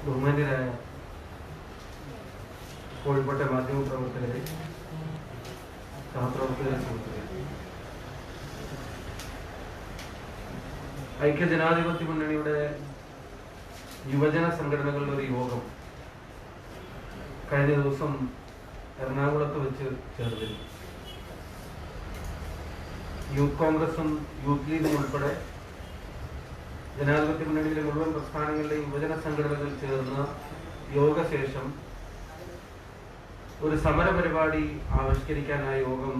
ബഹുമാന്യരായ കോഴിക്കോട്ടെ മാധ്യമപ്രവർത്തകരെ, സഹപ്രവർത്തകരെ, സുഹൃത്തുക്കളെ, ഐക്യജനാധിപത്യ മുന്നണിയുടെ യുവജന സംഘടനകളുടെ ഒരു യോഗം കഴിഞ്ഞ ദിവസം എറണാകുളത്ത് വെച്ച് ചേർന്നിരുന്നു. യൂത്ത് കോൺഗ്രസും യൂത്ത് ലീഗും ഉൾപ്പെടെ ജനാധിപത്യ മുന്നണിയിലെ മുഴുവൻ പ്രസ്ഥാനങ്ങളിലെ യുവജന സംഘടനകൾ ചേർന്ന യോഗശേഷം ഒരു സമര പരിപാടി ആവിഷ്കരിക്കാനായ യോഗം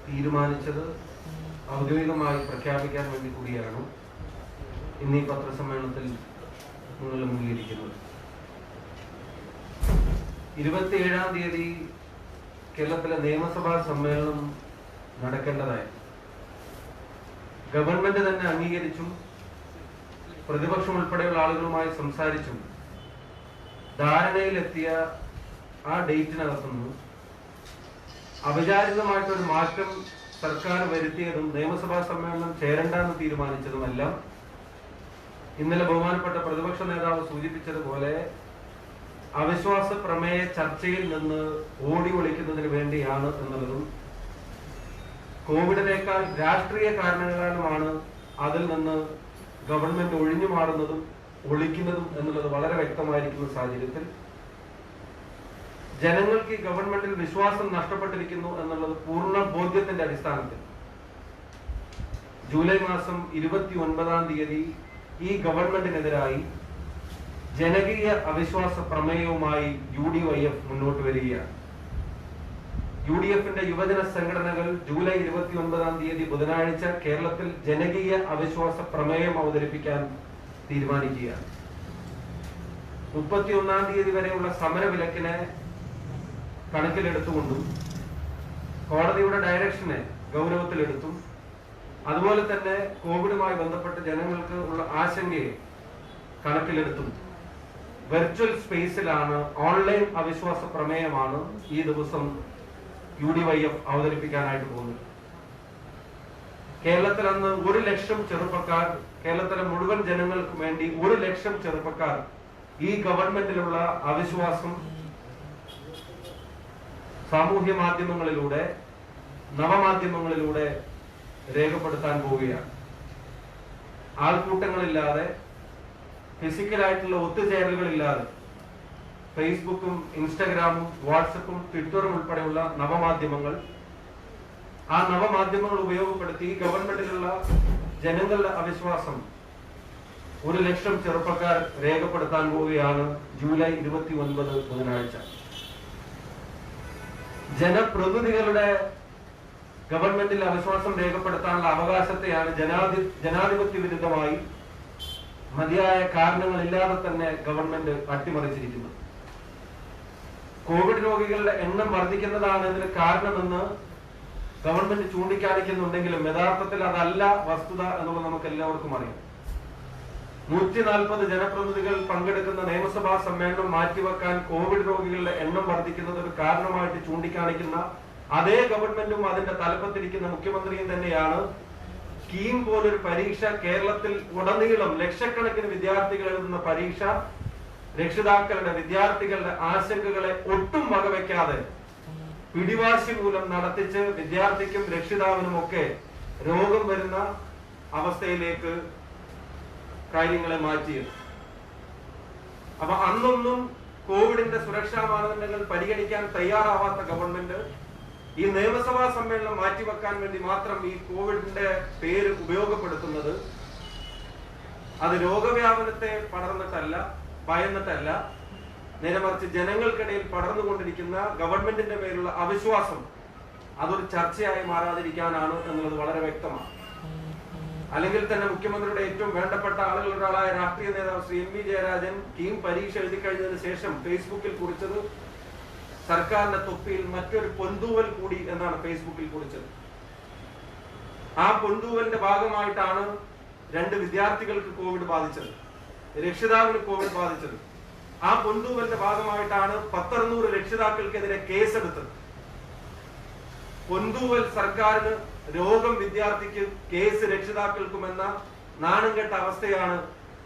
തീരുമാനിച്ചത് ഔദ്യോഗികമായി പ്രഖ്യാപിക്കാൻ വേണ്ടി കൂടിയാണ് ഇന്ന് ഈ പത്രസമ്മേളനത്തിൽ നിങ്ങൾ മുന്നിലിരിക്കുന്നത്. 27-ാം തീയതി കേരളത്തിലെ നിയമസഭാ സമ്മേളനം നടക്കേണ്ടതായി ഗവൺമെന്റ് തന്നെ അംഗീകരിച്ചും പ്രതിപക്ഷം ഉൾപ്പെടെയുള്ള ആളുകളുമായി സംസാരിച്ചും ധാരണയിലെത്തിയ ആ ഡേറ്റിനകത്തുനിന്ന് അവിചാരിതമായിട്ടൊരു മാറ്റം സർക്കാർ വരുത്തിയതും നിയമസഭാ സമ്മേളനം ചേരണ്ടെന്ന് തീരുമാനിച്ചതുമെല്ലാം ഇന്നലെ ബഹുമാനപ്പെട്ട പ്രതിപക്ഷ നേതാവ് സൂചിപ്പിച്ചതുപോലെ അവിശ്വാസ പ്രമേയ ചർച്ചയിൽ നിന്ന് ഓടി ഒളിക്കുന്നതിന് വേണ്ടിയാണ് എന്നുള്ളതും കോവിഡിനേക്കാൾ രാഷ്ട്രീയ കാരണങ്ങളാലുമാണ് അതിൽ നിന്ന് ഗവൺമെന്റ് ഒഴിഞ്ഞു മാറുന്നതും ഒളിക്കുന്നതും എന്നുള്ളത് വളരെ വ്യക്തമായിരിക്കുന്ന സാഹചര്യത്തിൽ ജനങ്ങൾക്ക് ഈ ഗവൺമെന്റിൽ വിശ്വാസം നഷ്ടപ്പെട്ടിരിക്കുന്നു എന്നുള്ളത് പൂർണ്ണ ബോധ്യത്തിന്റെ അടിസ്ഥാനത്തിൽ ജൂലൈ മാസം 29-ാം തീയതി ഈ ഗവൺമെന്റിനെതിരായി ജനകീയ അവിശ്വാസ പ്രമേയവുമായി UDYF മുന്നോട്ട് വരികയാണ്. UDFന്റെ യുവജന സംഘടനകൾ ജൂലൈ 29-ാം തീയതി ബുധനാഴ്ച കേരളത്തിൽ ജനകീയ അവിശ്വാസ പ്രമേയം അവതരിപ്പിക്കാൻ തീരുമാനിക്കുകയാണ്. 31-ാം തീയതി വരെയുള്ള സമരവിലക്കിനെ കണക്കിലെടുത്തുകൊണ്ടും കോടതിയുടെ ഡയറക്ഷനെ ഗൗരവത്തിലെടുത്തും അതുപോലെ തന്നെ കോവിഡുമായി ബന്ധപ്പെട്ട് ജനങ്ങൾക്ക് ഉള്ള ആശങ്കയെ കണക്കിലെടുത്തും വെർച്വൽ സ്പേസിലാണ്, ഓൺലൈൻ അവിശ്വാസ പ്രമേയമാണ് ഈ ദിവസം UDYF അവതരിപ്പിക്കാനായിട്ട് പോകുന്നത്. കേരളത്തിൽ അന്ന് 1 ലക്ഷം ചെറുപ്പക്കാർ, കേരളത്തിലെ മുഴുവൻ ജനങ്ങൾക്ക് വേണ്ടി 1 ലക്ഷം ചെറുപ്പക്കാർ ഈ ഗവൺമെന്റിലുള്ള അവിശ്വാസം സാമൂഹ്യ മാധ്യമങ്ങളിലൂടെ, നവമാധ്യമങ്ങളിലൂടെ രേഖപ്പെടുത്താൻ പോവുകയാണ്. ആൾക്കൂട്ടങ്ങളില്ലാതെ, ഫിസിക്കലായിട്ടുള്ള ഒത്തുചേരലുകളില്ലാതെ ഫേസ്ബുക്കും ഇൻസ്റ്റഗ്രാമും വാട്സപ്പും ട്വിറ്ററും ഉൾപ്പെടെയുള്ള നവമാധ്യമങ്ങൾ, ആ നവമാധ്യമങ്ങൾ ഉപയോഗപ്പെടുത്തി ഗവൺമെന്റിലുള്ള ജനങ്ങളുടെ അവിശ്വാസം 1 ലക്ഷം ചെറുപ്പക്കാർ രേഖപ്പെടുത്താൻ പോവുകയാണ് ജൂലൈ 29 ബുധനാഴ്ച. ജനപ്രതിനിധികളുടെ ഗവൺമെന്റിൽ അവിശ്വാസം രേഖപ്പെടുത്താനുള്ള അവകാശത്തെയാണ് ജനാധിപത്യ വിരുദ്ധമായി മതിയായ കാരണങ്ങളില്ലാതെ തന്നെ ഗവൺമെന്റ് അട്ടിമറിച്ചിരിക്കുന്നത്. കോവിഡ് രോഗികളുടെ എണ്ണം വർദ്ധിക്കുന്നതാണ് ഇതിന് കാരണമെന്ന് ഗവൺമെന്റ് ചൂണ്ടിക്കാണിക്കുന്നുണ്ടെങ്കിലും യഥാർത്ഥത്തിൽ അതല്ല വസ്തുത എന്നുള്ളത് നമുക്ക് എല്ലാവർക്കും അറിയാം. 140 ജനപ്രതിനിധികൾ പങ്കെടുക്കുന്ന നിയമസഭാ സമ്മേളനം മാറ്റിവെക്കാൻ കോവിഡ് രോഗികളുടെ എണ്ണം വർദ്ധിക്കുന്നത് ഒരു കാരണമായിട്ട് ചൂണ്ടിക്കാണിക്കുന്ന അതേ ഗവൺമെന്റും അതിന്റെ തലപ്പത്തിരിക്കുന്ന മുഖ്യമന്ത്രിയും തന്നെയാണ് കീം പോലൊരു പരീക്ഷ കേരളത്തിൽ ഉടനീളം ലക്ഷക്കണക്കിന് വിദ്യാർത്ഥികൾ എഴുതുന്ന പരീക്ഷ രക്ഷിതാക്കളുടെ, വിദ്യാർത്ഥികളുടെ ആശങ്കകളെ ഒട്ടും വകവെക്കാതെ പിടിവാശി മൂലം നടത്തിച്ച് വിദ്യാർത്ഥിക്കും രക്ഷിതാവിനും ഒക്കെ രോഗം വരുന്ന അവസ്ഥയിലേക്ക് കാര്യങ്ങളെ മാറ്റിയത്. അപ്പൊ അന്നൊന്നും കോവിഡിന്റെ സുരക്ഷാ മാനദണ്ഡങ്ങൾ പരിഗണിക്കാൻ തയ്യാറാവാത്ത ഗവൺമെന്റ് ഈ നിയമസഭാ സമ്മേളനം മാറ്റിവെക്കാൻ വേണ്ടി മാത്രം ഈ കോവിഡിന്റെ പേര് ഉപയോഗപ്പെടുത്തുന്നത് അത് രോഗവ്യാപനത്തെ പടർന്നിട്ടല്ല, ഭയന്നിട്ടല്ല, നേരെമറിച്ച് ജനങ്ങൾക്കിടയിൽ പടർന്നുകൊണ്ടിരിക്കുന്ന ഗവൺമെന്റിന്റെ മേലുള്ള അവിശ്വാസം അതൊരു ചർച്ചയായി മാറാതിരിക്കാനാണ് എന്നുള്ളത് വളരെ വ്യക്തമാണ്. അല്ലെങ്കിൽ തന്നെ മുഖ്യമന്ത്രിയുടെ ഏറ്റവും വേണ്ടപ്പെട്ട ആളുകളുടെ ഒരാളായ രാഷ്ട്രീയ നേതാവ് ശ്രീ MV ജയരാജൻ കീം പരീക്ഷ എഴുതി കഴിഞ്ഞതിന് ശേഷം ഫേസ്ബുക്കിൽ കുറിച്ചത് സർക്കാരിന്റെ തൊപ്പിയിൽ മറ്റൊരു പൊന്തൂവൽ കൂടി എന്നാണ് ഫേസ്ബുക്കിൽ കുറിച്ചത്. ആ പൊന്തൂവലിന്റെ ഭാഗമായിട്ടാണ് 2 വിദ്യാർത്ഥികൾക്ക് കോവിഡ് ബാധിച്ചത്, രക്ഷിതാവിന് കോവിഡ് ബാധിച്ചത്. ആ പൊന്തൂവലിന്റെ ഭാഗമായിട്ടാണ് 1,600 രക്ഷിതാക്കൾക്കെതിരെ കേസെടുത്തത്. പൊന്തൂവൽ സർക്കാരിന്, രോഗം വിദ്യാർത്ഥിക്ക്, കേസ് രക്ഷിതാക്കൾക്കുമെന്ന നാണംകെട്ട അവസ്ഥയാണ്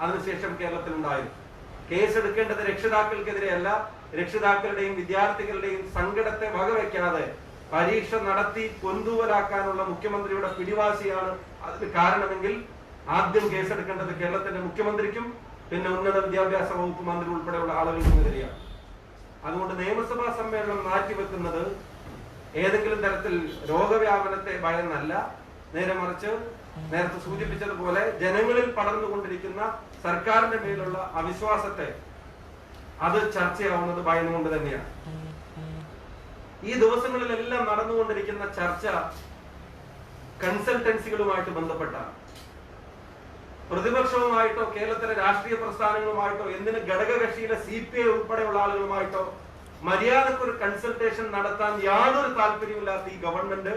അതിനുശേഷം കേരളത്തിൽ ഉണ്ടായത്. കേസെടുക്കേണ്ടത് രക്ഷിതാക്കൾക്കെതിരെയല്ല, രക്ഷിതാക്കളുടെയും വിദ്യാർത്ഥികളുടെയും സങ്കടത്തെ വകവയ്ക്കാതെ പരീക്ഷ നടത്തി കൊന്തൂവലാക്കാനുള്ള മുഖ്യമന്ത്രിയുടെ പിടിവാശിയാണ് അതിന് കാരണമെങ്കിൽ ആദ്യം കേസെടുക്കേണ്ടത് കേരളത്തിന്റെ മുഖ്യമന്ത്രിക്കും പിന്നെ ഉന്നത വിദ്യാഭ്യാസ വകുപ്പ് മന്ത്രി ഉൾപ്പെടെയുള്ള ആളുകൾക്കുമെതിരെയാണ്. അതുകൊണ്ട് നിയമസഭാ സമ്മേളനം മാറ്റിവെക്കുന്നത് ഏതെങ്കിലും തരത്തിൽ രോഗവ്യാപനത്തെ ഭയന്നല്ല, നേരെ മറിച്ച് നേരത്തെ സൂചിപ്പിച്ചതുപോലെ ജനങ്ങളിൽ പടർന്നുകൊണ്ടിരിക്കുന്ന സർക്കാരിന്റെ മേലുള്ള അവിശ്വാസത്തെ അത് ചർച്ചയാവുന്നത് ഭയന്നുകൊണ്ട് തന്നെയാണ്. ഈ ദിവസങ്ങളിലെല്ലാം നടന്നുകൊണ്ടിരിക്കുന്ന ചർച്ച കൺസൾട്ടൻസികളുമായിട്ട് ബന്ധപ്പെട്ടാണ്. പ്രതിപക്ഷവുമായിട്ടോ കേരളത്തിലെ രാഷ്ട്രീയ പ്രസ്ഥാനങ്ങളുമായിട്ടോ എന്തിന് ഘടകകക്ഷിയിലെ CPI ഉൾപ്പെടെയുള്ള ആളുകളുമായിട്ടോ മര്യാദക്കൊരു കൺസൾട്ടേഷൻ നടത്താൻ യാതൊരു താല്പര്യമില്ലാത്ത ഈ ഗവൺമെന്റ്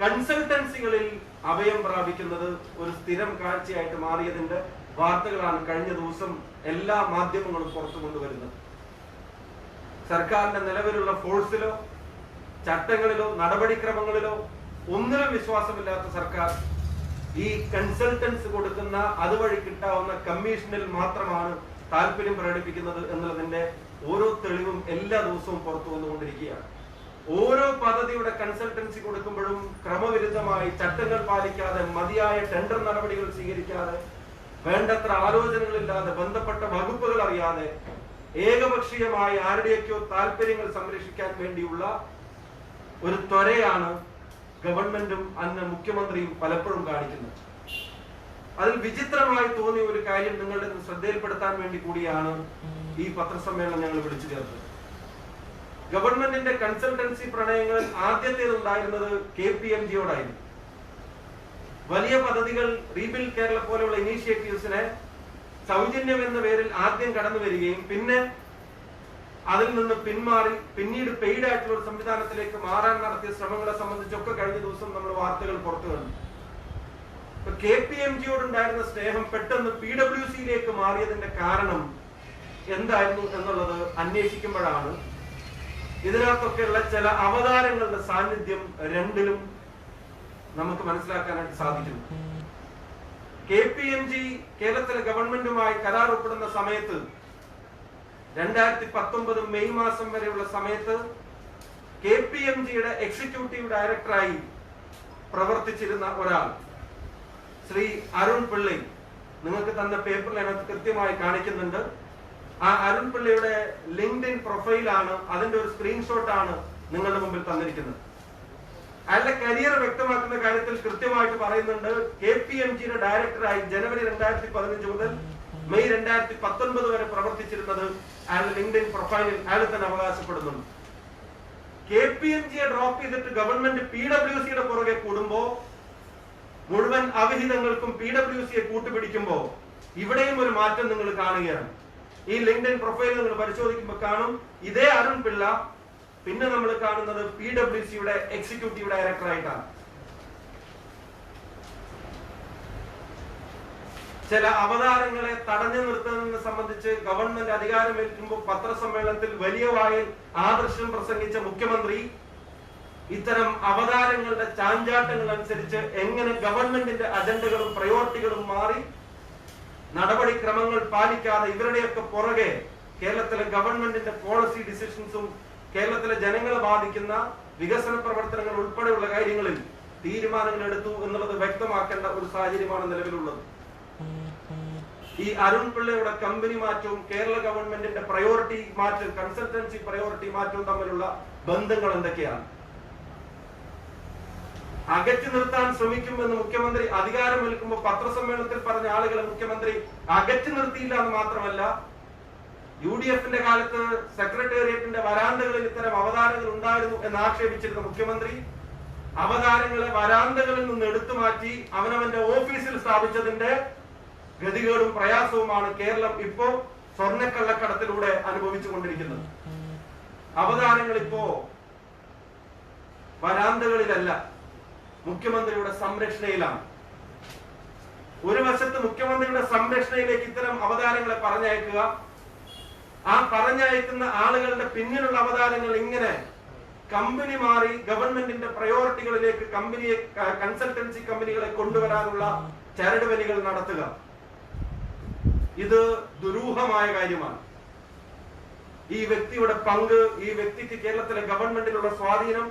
കൺസൾട്ടൻസികളിൽ അഭയം പ്രാപിക്കുന്നത് ഒരു സ്ഥിരം കാഴ്ചയായിട്ട് മാറിയതിന്റെ വാർത്തകളാണ് കഴിഞ്ഞ ദിവസം എല്ലാ മാധ്യമങ്ങളും പുറത്തു കൊണ്ടുവരുന്നത്. സർക്കാരിന്റെ നിലവിലുള്ള ഫോഴ്സിലോ ചട്ടങ്ങളിലോ നടപടിക്രമങ്ങളിലോ ഒന്നിനും വിശ്വാസമില്ലാത്ത സർക്കാർ ഈ കൺസൾട്ടൻസ് കൊടുക്കുന്ന അതുവഴി കിട്ടാവുന്ന കമ്മീഷനിൽ മാത്രമാണ് താല്പര്യം പ്രകടിപ്പിക്കുന്നത് എന്നുള്ളതിന്റെ ഓരോ തെളിവും എല്ലാ ദിവസവും പുറത്തു വന്നുകൊണ്ടിരിക്കുകയാണ്. ഓരോ പദ്ധതിയുടെ കൺസൾട്ടൻസി കൊടുക്കുമ്പോഴും ക്രമവിരുദ്ധമായി ചട്ടങ്ങൾ പാലിക്കാതെ, മതിയായ ടെൻഡർ നടപടികൾ സ്വീകരിക്കാതെ, വേണ്ടത്ര ആലോചനകളില്ലാതെ, ബന്ധപ്പെട്ട വകുപ്പുകൾ അറിയാതെ ഏകപക്ഷീയമായി ആരുടെയൊക്കെയോ താല്പര്യങ്ങൾ സംരക്ഷിക്കാൻ വേണ്ടിയുള്ള ഒരു ത്വരയാണ് ഗവൺമെന്റും അന്ന് മുഖ്യമന്ത്രിയും പലപ്പോഴും കാണിക്കുന്നത്. അതിൽ വിചിത്രമായി തോന്നിയ ഒരു കാര്യം നിങ്ങളുടെ ശ്രദ്ധയിൽപ്പെടുത്താൻ വേണ്ടി കൂടിയാണ് ഈ പത്രസമ്മേളനം ഞങ്ങൾ വിളിച്ചു ചേർത്തത്. ഗവൺമെന്റിന്റെ കൺസൾട്ടൻസി പ്രണയങ്ങളിൽ ആദ്യത്തേതുണ്ടായിരുന്നത് KPMGയോടായിരുന്നു. വലിയ പദ്ധതികൾ, റീബിൽഡ് കേരള പോലെയുള്ള ഇനീഷ്യേറ്റീവ്സിനെ സൗജന്യം എന്ന പേരിൽ ആദ്യം കടന്നു വരികയും പിന്നെ അതിൽ നിന്ന് പിന്മാറി പിന്നീട് പെയ്ഡ് ആയിട്ടുള്ള ഒരു സംവിധാനത്തിലേക്ക് മാറാൻ നടത്തിയ ശ്രമങ്ങളെ സംബന്ധിച്ചൊക്കെ കഴിഞ്ഞ ദിവസം നമ്മൾ വാർത്തകൾ പുറത്തു കണ്ടു. KPMGയോടുണ്ടായിരുന്ന സ്നേഹം പെട്ടെന്ന് PWCയിലേക്ക് മാറിയതിന്റെ കാരണം എന്തായിരുന്നു എന്നുള്ളത് അന്വേഷിക്കുമ്പോഴാണ് ഇതിനകത്തൊക്കെയുള്ള ചില അവതാരങ്ങളുടെ സാന്നിധ്യം രണ്ടിലും നമുക്ക് മനസ്സിലാക്കാനായിട്ട് സാധിക്കുന്നു. KPMG കേരളത്തിലെ ഗവൺമെന്റുമായി കരാർ ഒപ്പിടുന്ന സമയത്ത് 2019 മെയ് മാസം വരെയുള്ള സമയത്ത് KPMGയുടെ എക്സിക്യൂട്ടീവ് ഡയറക്ടറായി പ്രവർത്തിച്ചിരുന്ന ഒരാൾ ശ്രീ അരുൺ പിള്ളൈ, നിങ്ങൾക്ക് തന്ന പേപ്പറിൽ അതിനകത്ത് കൃത്യമായി കാണിക്കുന്നുണ്ട്. ആ അരുൺ പിള്ളയുടെ ലിങ്ക്ഡിൻ പ്രൊഫൈലാണ്, അതിന്റെ ഒരു സ്ക്രീൻഷോട്ടാണ് നിങ്ങളുടെ മുമ്പിൽ തന്നിരിക്കുന്നത്. അയാളുടെ കരിയർ വ്യക്തമാക്കുന്ന കാര്യത്തിൽ കൃത്യമായിട്ട് പറയുന്നുണ്ട്. KPMGയുടെ ഡയറക്ടറായി ജനുവരി 2015 മുതൽ മെയ് 2019 വരെ പ്രവർത്തിച്ചിരുന്നത് അയാളുടെ ലിങ്ക്ഡിൻ പ്രൊഫൈലിൽ അയാൾ തന്നെ അവകാശപ്പെടുന്നുണ്ട്. KPMGയെ ഡ്രോപ്പ് ചെയ്തിട്ട് ഗവൺമെന്റ് PWCയുടെ പുറകെ കൂടുമ്പോ, മുഴുവൻ അവിഹിതങ്ങൾക്കും PWCയെ കൂട്ടുപിടിക്കുമ്പോ ഇവിടെയും ഒരു മാറ്റം നിങ്ങൾ കാണുകയാണ്. ഈ ലിങ്ക്ഡിൻ പ്രൊഫൈൽ നിങ്ങൾ പരിശോധിക്കുമ്പോൾ കാണും ഇതേ അരുൺ പിള്ള പിന്നെ നമ്മൾ കാണുന്നത് PWCയുടെ എക്സിക്യൂട്ടീവ് ഡയറക്ടറായിട്ടാണ്. ചില അവതാരങ്ങളെ തടഞ്ഞു നിർത്തുന്നതിനെ സംബന്ധിച്ച് ഗവൺമെന്റ് അധികാരമേൽക്കുമ്പോൾ പത്രസമ്മേളനത്തിൽ വലിയ വായിൽ ആദർശം പ്രസംഗിച്ച മുഖ്യമന്ത്രി ഇത്തരം അവതാരങ്ങളുടെ ചാഞ്ചാട്ടങ്ങൾ അനുസരിച്ച് എങ്ങനെ ഗവൺമെന്റിന്റെ അജണ്ടകളും പ്രയോറിറ്റികളും മാറി നടപടിക്രമങ്ങൾ പാലിക്കാതെ ഇവരുടെയൊക്കെ പുറകെ കേരളത്തിലെ ഗവൺമെന്റിന്റെ പോളിസി ഡിസിഷൻസും കേരളത്തിലെ ജനങ്ങളെ ബാധിക്കുന്ന വികസന പ്രവർത്തനങ്ങൾ ഉൾപ്പെടെയുള്ള കാര്യങ്ങളിൽ തീരുമാനങ്ങൾ എടുത്തു എന്നുള്ളത് വ്യക്തമാക്കേണ്ട ഒരു സാഹചര്യമാണ് നിലവിലുള്ളത്. ഈ അരുൺ പിള്ളയുടെ കമ്പനി മാറ്റവും കേരള ഗവൺമെന്റിന്റെ പ്രയോറിറ്റി മാറ്റവും കൺസൾട്ടൻസി പ്രയോറിറ്റി മാറ്റവും തമ്മിലുള്ള ബന്ധങ്ങൾ എന്തൊക്കെയാണ്? അകറ്റി നിർത്താൻ ശ്രമിക്കുമെന്ന് മുഖ്യമന്ത്രി അധികാരമേൽക്കുമ്പോൾ പത്രസമ്മേളനത്തിൽ പറഞ്ഞ ആളുകളെ മുഖ്യമന്ത്രി അകറ്റി നിർത്തിയില്ല എന്ന് മാത്രമല്ല, UDFന്റെ കാലത്ത് സെക്രട്ടേറിയറ്റിന്റെ വരാന്തകളിൽ ഇത്തരം അവതാരങ്ങൾ ഉണ്ടായിരുന്നു എന്ന് ആക്ഷേപിച്ചിരുന്ന മുഖ്യമന്ത്രി അവതാരങ്ങളെ വരാന്തകളിൽ നിന്ന് എടുത്തു മാറ്റി അവനവന്റെ ഓഫീസിൽ സ്ഥാപിച്ചതിന്റെ ഗതികേടും പ്രയാസവുമാണ് കേരളം ഇപ്പോ സ്വർണ്ണക്കള്ളക്കടത്തിലൂടെ അനുഭവിച്ചുകൊണ്ടിരിക്കുന്നത്. അവതാരങ്ങൾ ഇപ്പോ വരാന്തകളിലല്ല, മുഖ്യമന്ത്രിയുടെ സംരക്ഷണയിലാണ്. ഒരു വശത്ത് മുഖ്യമന്ത്രിയുടെ സംരക്ഷണയിലേക്ക് ഇത്തരം അവതാരങ്ങളെ പറഞ്ഞയക്കുക, ആ പറഞ്ഞയക്കുന്ന ആളുകളുടെ പിന്നിലുള്ള അവതാരങ്ങൾ ഇങ്ങനെ കമ്പനി മാറി ഗവൺമെന്റിന്റെ പ്രയോറിറ്റികളിലേക്ക് കമ്പനിയെ കൺസൾട്ടൻസി കമ്പനികളെ കൊണ്ടുവരാനുള്ള ചരടുവലികൾ നടത്തുക. ഇത് ദുരൂഹമായ കാര്യമാണ്. ഈ വ്യക്തിയുടെ പങ്ക്, ഈ വ്യക്തിക്ക് കേരളത്തിലെ ഗവൺമെന്റിലുള്ള സ്വാധീനം,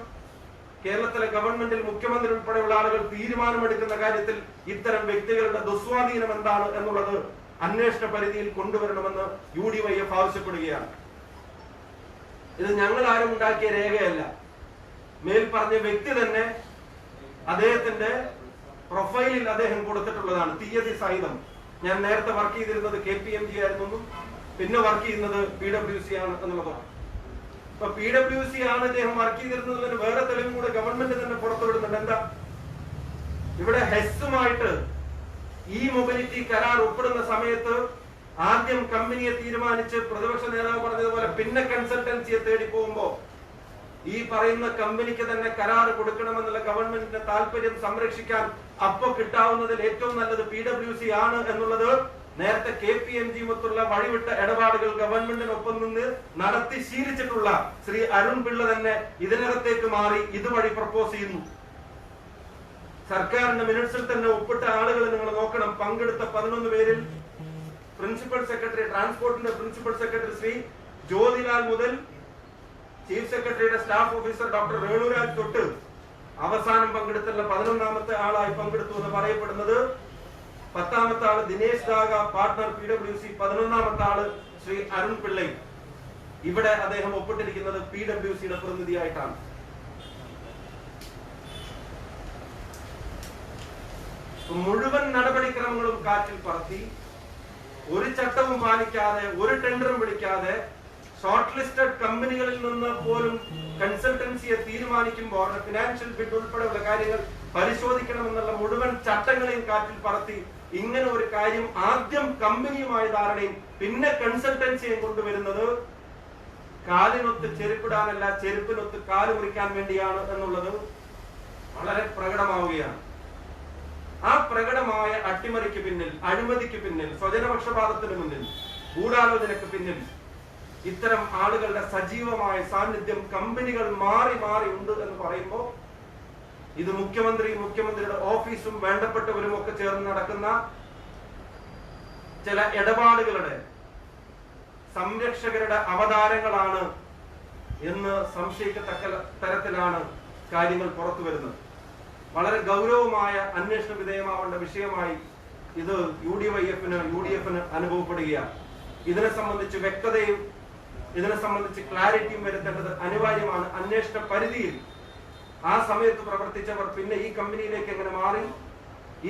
കേരളത്തിലെ ഗവൺമെന്റിൽ മുഖ്യമന്ത്രി ഉൾപ്പെടെയുള്ള ആളുകൾ തീരുമാനമെടുക്കുന്ന കാര്യത്തിൽ ഇത്തരം വ്യക്തികളുടെ ദുസ്വാധീനം എന്താണ് എന്നുള്ളത് അന്വേഷണ പരിധിയിൽ കൊണ്ടുവരണമെന്ന് UDYF ആവശ്യപ്പെടുകയാണ്. ഇത് ഞങ്ങൾ ആരും ഉണ്ടാക്കിയ രേഖയല്ല. മേൽ പറഞ്ഞ വ്യക്തി തന്നെ അദ്ദേഹത്തിന്റെ പ്രൊഫൈലിൽ അദ്ദേഹം കൊടുത്തിട്ടുള്ളതാണ്, തീയതി സഹിതം. ഞാൻ നേരത്തെ വർക്ക് ചെയ്തിരുന്നത് KPMG ആയിരുന്നു, പിന്നെ വർക്ക് ചെയ്യുന്നത് PwC ആണ് എന്നുള്ളതാണ്. അപ്പൊ PwC ആണ് അദ്ദേഹം വർക്ക് ചെയ്തിരുന്നതിന് വേറെ തെളിവും കൂടെ ഗവൺമെന്റ് തന്നെ പുറത്തുവിടുന്നുണ്ട്. എന്താ? ഇവിടെ ഹെസ്സുമായിട്ട് ഈ മൊബിലിറ്റി കരാർ ഒപ്പിടുന്ന സമയത്ത് ആദ്യം കമ്പനിയെ തീരുമാനിച്ച് പ്രതിപക്ഷ നേതാവ് പറഞ്ഞതുപോലെ പിന്നെ കൺസൾട്ടൻസിയെ തേടി പോകുമ്പോ ഈ പറയുന്ന കമ്പനിക്ക് തന്നെ കരാർ കൊടുക്കണമെന്നുള്ള ഗവൺമെന്റിന്റെ താല്പര്യം സംരക്ഷിക്കാൻ അപ്പൊ കിട്ടാവുന്നതിൽ ഏറ്റവും നല്ലത് PwC ആണ് എന്നുള്ളത് നേരത്തെ KPMG മൊത്തുള്ള വഴിവിട്ട ഇടപാടുകൾ ഗവൺമെന്റിനൊപ്പം നിന്ന് നടത്തി ശീലിച്ചിട്ടുള്ള ശ്രീ അരുൺ പിള്ള തന്നെ ഇതിനകത്തേക്ക് മാറി ഇതുവഴി പ്രപ്പോസ് ചെയ്യുന്നു. സർക്കാരിന്റെ മിനിറ്റ്സിൽ തന്നെ ഒപ്പിട്ട ആളുകൾ നിങ്ങൾ നോക്കണം. പങ്കെടുത്ത 11 പേരിൽ പ്രിൻസിപ്പൽ സെക്രട്ടറി, ട്രാൻസ്പോർട്ടിന്റെ പ്രിൻസിപ്പൽ സെക്രട്ടറി ശ്രീ ജ്യോതിലാൽ മുതൽ ചീഫ് സെക്രട്ടറിയുടെ സ്റ്റാഫ് ഓഫീസർ ഡോക്ടർ രേണുരാജ് തൊട്ട് അവസാനം പങ്കെടുത്തുള്ള 11ാമത്തെ ആളായി പങ്കെടുത്തു എന്ന് പറയപ്പെടുന്നത് 10ാമത്തെ ആള് ദിനേശ് ദാഗ, പാർട്ട്ണർ PwC, 11ാമത്തെ ആള് ശ്രീ അരുൺ പിള്ളൈ. ഇവിടെ അദ്ദേഹം ഒപ്പിട്ടിരിക്കുന്നത് PwCയുടെ പ്രതിനിധിയായിട്ടാണ്. മുഴുവൻ നടപടിക്രമങ്ങളും കാറ്റിൽ പറത്തി, ഒരു ചട്ടവും പാലിക്കാതെ, ഒരു ടെൻഡറും വിളിക്കാതെ, ഷോർട്ട് ലിസ്റ്റഡ് കമ്പനികളിൽ നിന്ന് പോലും കൺസൾട്ടൻസിയെ തീരുമാനിക്കുമ്പോൾ ഫിനാൻഷ്യൽ ബിഡ് ഉൾപ്പെടെയുള്ള കാര്യങ്ങൾ പരിശോധിക്കണമെന്നുള്ള മുഴുവൻ ചട്ടങ്ങളെയും കാറ്റിൽ പറത്തി ഇങ്ങനെ ഒരു കാര്യം ആദ്യം കമ്പനിയുമായി ധാരണയും പിന്നെ കൺസൾട്ടൻസിയും കൊണ്ടുവരുന്നത് കാലിനൊത്ത് ചെരുപ്പിടാനല്ല, ചെരുപ്പിനൊത്ത് കാല് മുറിക്കാൻ വേണ്ടിയാണ് എന്നുള്ളത് വളരെ പ്രകടമാവുകയാണ്. ആ പ്രകടമായ അട്ടിമറിക്ക് പിന്നിൽ, അഴിമതിക്ക് പിന്നിൽ, സ്വജനപക്ഷപാതത്തിന് മുന്നിൽ, ഗൂഢാലോചനയ്ക്ക് പിന്നിൽ ഇത്തരം ആളുകളുടെ സജീവമായ സാന്നിധ്യം കമ്പനികൾ മാറി മാറി ഉണ്ട് എന്ന് പറയുമ്പോൾ ഇത് മുഖ്യമന്ത്രിയുടെ ഓഫീസും വേണ്ടപ്പെട്ടവരും ഒക്കെ ചേർന്ന് നടക്കുന്ന ചില ഇടപാടുകളുടെ സംരക്ഷകരുടെ അവതാരങ്ങളാണ് എന്ന് സംശയിക്കത്തക്ക തരത്തിലാണ് കാര്യങ്ങൾ പുറത്തു വരുന്നത്. വളരെ ഗൗരവമായ അന്വേഷണ വിധേയമാവേണ്ട വിഷയമായി ഇത് UDFന് അനുഭവപ്പെടുകയാണ്. ഇതിനെ സംബന്ധിച്ച് വ്യക്തതയും ഇതിനെ സംബന്ധിച്ച് ക്ലാരിറ്റിയും വരുത്തേണ്ടത് അനിവാര്യമാണ്. അന്വേഷണ പരിധിയിൽ ആ സമയത്ത് പ്രവർത്തിച്ചവർ പിന്നെ ഈ കമ്പനിയിലേക്ക് എങ്ങനെ മാറി,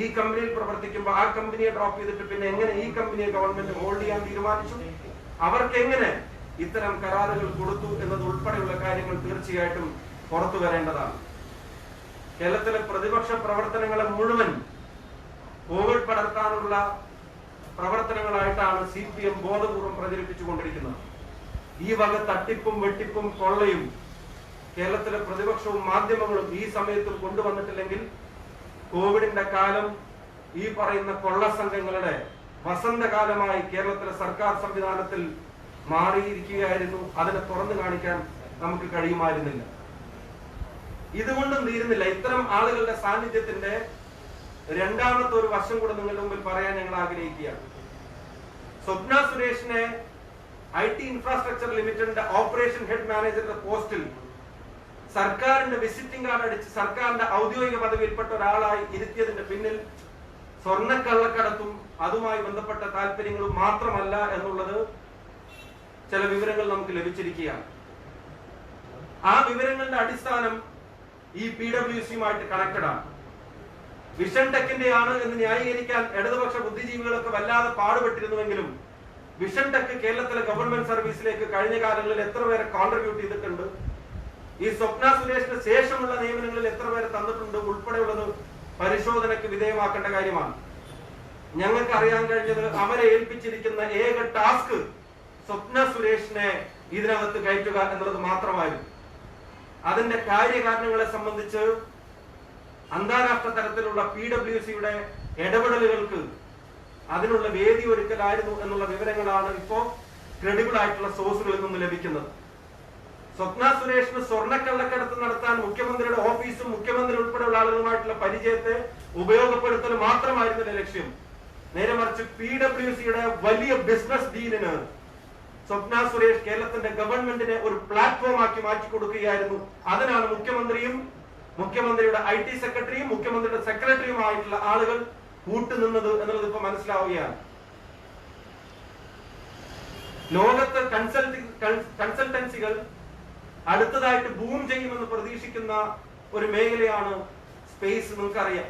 ഈ കമ്പനിയിൽ പ്രവർത്തിക്കുമ്പോൾ ആ കമ്പനിയെ ഡ്രോപ്പ് ചെയ്തിട്ട് പിന്നെ എങ്ങനെ ഈ കമ്പനിയെ ഗവൺമെന്റ് ഹോൾഡ് ചെയ്യാൻ തീരുമാനിച്ചു, അവർക്ക് എങ്ങനെ ഇത്തരം കരാറുകൾ കൊടുത്തു എന്നത് ഉൾപ്പെടെയുള്ള കാര്യങ്ങൾ തീർച്ചയായിട്ടും പുറത്തു വരേണ്ടതാണ്. കേരളത്തിലെ പ്രതിപക്ഷ പ്രവർത്തനങ്ങളെ മുഴുവൻ കോവിഡ് പടർത്താനുള്ള പ്രവർത്തനങ്ങളായിട്ടാണ് CPM ബോധപൂർവം പ്രചരിപ്പിച്ചുകൊണ്ടിരിക്കുന്നത്. ഈ വക തട്ടിപ്പും വെട്ടിപ്പും കൊള്ളയും കേരളത്തിലെ പ്രതിപക്ഷവും മാധ്യമങ്ങളും ഈ സമയത്തും കൊണ്ടുവന്നിട്ടില്ലെങ്കിൽ കോവിഡിന്റെ കാലം ഈ പറയുന്ന കൊള്ള സംഘങ്ങളുടെ വസന്തകാലമായി കേരളത്തിലെ സർക്കാർ സംവിധാനത്തിൽ മാറിയിരിക്കുകയായിരുന്നു. അതിനെ തുറന്നു കാണിക്കാൻ നമുക്ക് കഴിയുമായിരുന്നില്ല. ഇതുകൊണ്ടും തീരുന്നില്ല. ഇത്തരം ആളുകളുടെ സാന്നിധ്യത്തിന്റെ രണ്ടാമത്തെ ഒരു വശം കൂടെ നിങ്ങളുടെ മുമ്പിൽ പറയാൻ ഞങ്ങൾ ആഗ്രഹിക്കുകയാണ്. സ്വപ്ന സുരേഷിനെ IT ഇൻഫ്രാസ്ട്രക്ചർ ലിമിറ്റഡിന്റെ ഓപ്പറേഷൻ ഹെഡ് മാനേജറുടെ പോസ്റ്റിൽ സർക്കാരിന്റെ വിസിറ്റിംഗ് കാർഡ് അടിച്ച് സർക്കാരിന്റെ ഔദ്യോഗിക പദവിയിൽപ്പെട്ട ഒരാളായി ഇരുത്തിയതിന്റെ പിന്നിൽ സ്വർണ്ണക്കള്ളക്കടത്തും അതുമായി ബന്ധപ്പെട്ട താല്പര്യങ്ങളും മാത്രമല്ല എന്നുള്ളത് ചില വിവരങ്ങൾ നമുക്ക് ലഭിച്ചിരിക്കുകയാണ്. ആ വിവരങ്ങളുടെ അടിസ്ഥാനം ഈ PwCയുമായിട്ട് കണക്റ്റഡ് ആണ്. വിഷൻ ടെക്കിന്റെ ആണ് എന്ന് ന്യായീകരിക്കാൻ ഇടതുപക്ഷ ബുദ്ധിജീവികളൊക്കെ വല്ലാതെ പാടുപെട്ടിരുന്നുവെങ്കിലും വിഷൻ ടെക് കേരളത്തിലെ ഗവൺമെന്റ് സർവീസിലേക്ക് കഴിഞ്ഞ കാലങ്ങളിൽ എത്ര പേരെ കോൺട്രിബ്യൂട്ട് ചെയ്തിട്ടുണ്ട്, ഈ സ്വപ്ന സുരേഷിന് ശേഷമുള്ള നിയമനങ്ങളിൽ എത്ര പേരെ തന്നിട്ടുണ്ട് ഉൾപ്പെടെയുള്ളത് പരിശോധനയ്ക്ക് വിധേയമാക്കേണ്ട കാര്യമാണ്. ഞങ്ങൾക്ക് അറിയാൻ കഴിഞ്ഞത് അവരെ ഏൽപ്പിച്ചിരിക്കുന്ന ഏക ടാസ്ക് സ്വപ്ന സുരേഷിനെ ഇതിനകത്ത് കയറ്റുക എന്നുള്ളത് മാത്രമായിരുന്നു. അതിന്റെ കാര്യകാരണങ്ങളെ സംബന്ധിച്ച് അന്താരാഷ്ട്ര തലത്തിലുള്ള PwCയുടെ ഇടപെടലുകൾക്ക് അതിനുള്ള വേദി ഒരുക്കലായിരുന്നു എന്നുള്ള വിവരങ്ങളാണ് ഇപ്പോ ക്രെഡിബിൾ ആയിട്ടുള്ള സോഴ്സുകളിൽ നിന്ന് ലഭിക്കുന്നത്. സ്വപ്ന സുരേഷിന് സ്വർണ്ണക്കള്ളക്കടത്ത് നടത്താൻ മുഖ്യമന്ത്രിയുടെ ഓഫീസും മുഖ്യമന്ത്രി ഉൾപ്പെടെയുള്ള ആളുകളുമായിട്ടുള്ള പരിചയത്തെ ഉപയോഗപ്പെടുത്തൽ മാത്രമായിരുന്നില്ല ലക്ഷ്യം. നേരെ മറിച്ച് PwCയുടെ വലിയ ബിസിനസ് ഡീലിന് സ്വപ്ന സുരേഷ് കേരളത്തിന്റെ ഗവൺമെന്റിനെ ഒരു പ്ലാറ്റ്ഫോം ആക്കി മാറ്റി കൊടുക്കുകയായിരുന്നു. അതിനാണ് മുഖ്യമന്ത്രിയും മുഖ്യമന്ത്രിയുടെ IT സെക്രട്ടറിയും മുഖ്യമന്ത്രിയുടെ സെക്രട്ടറിയുമായിട്ടുള്ള ആളുകൾ കൂട്ടുനിന്നത് എന്നുള്ളത് ഇപ്പൊ മനസ്സിലാവുകയാണ്. ലോകത്ത് കൺസൾട്ടൻസികൾ അടുത്തതായിട്ട് ബൂം ചെയ്യുമെന്ന് പ്രതീക്ഷിക്കുന്ന ഒരു മേഖലയാണ് സ്പേസ്. നിങ്ങൾക്കറിയാം,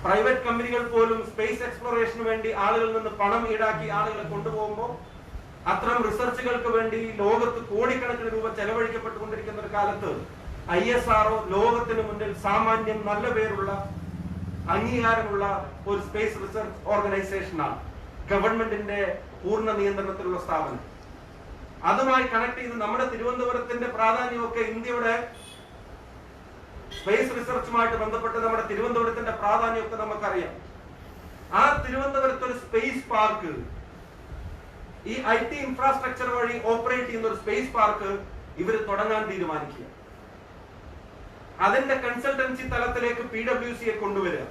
പ്രൈവറ്റ് കമ്പനികൾ പോലും സ്പേസ് എക്സ്പ്ലോറേഷന് വേണ്ടി ആളുകളിൽ നിന്ന് പണം ഈടാക്കി ആളുകളെ കൊണ്ടുപോകുമ്പോൾ അത്തരം റിസർച്ചുകൾക്ക് വേണ്ടി ലോകത്ത് കോടിക്കണക്കിന് രൂപ ചെലവഴിക്കപ്പെട്ടുകൊണ്ടിരിക്കുന്ന ഒരു കാലത്ത് ISRO ലോകത്തിന് മുന്നിൽ സാമാന്യം നല്ല പേരുള്ള അംഗീകാരമുള്ള ഒരു സ്പേസ് റിസർച്ച് ഓർഗനൈസേഷനാണ്, ഗവൺമെന്റിന്റെ പൂർണ്ണ നിയന്ത്രണത്തിലുള്ള സ്ഥാപനം. അതുമായി കണക്ട് ചെയ്ത് നമ്മുടെ തിരുവനന്തപുരത്തിന്റെ പ്രാധാന്യമൊക്കെ, ഇന്ത്യയുടെ സ്പേസ് റിസർച്ചുമായിട്ട് ബന്ധപ്പെട്ട് നമ്മുടെ തിരുവനന്തപുരത്തിന്റെ പ്രാധാന്യമൊക്കെ നമുക്കറിയാം. ആ തിരുവനന്തപുരത്ത് ഒരു സ്പേസ് പാർക്ക്, ഈ IT ഇൻഫ്രാസ്ട്രക്ചർ വഴി ഓപ്പറേറ്റ് ചെയ്യുന്ന ഒരു സ്പേസ് പാർക്ക് ഇവർ തുടങ്ങാൻ തീരുമാനിക്കുക. അതിന്റെ കൺസൾട്ടൻസി തലത്തിലേക്ക് PwCയെ കൊണ്ടുവരിക.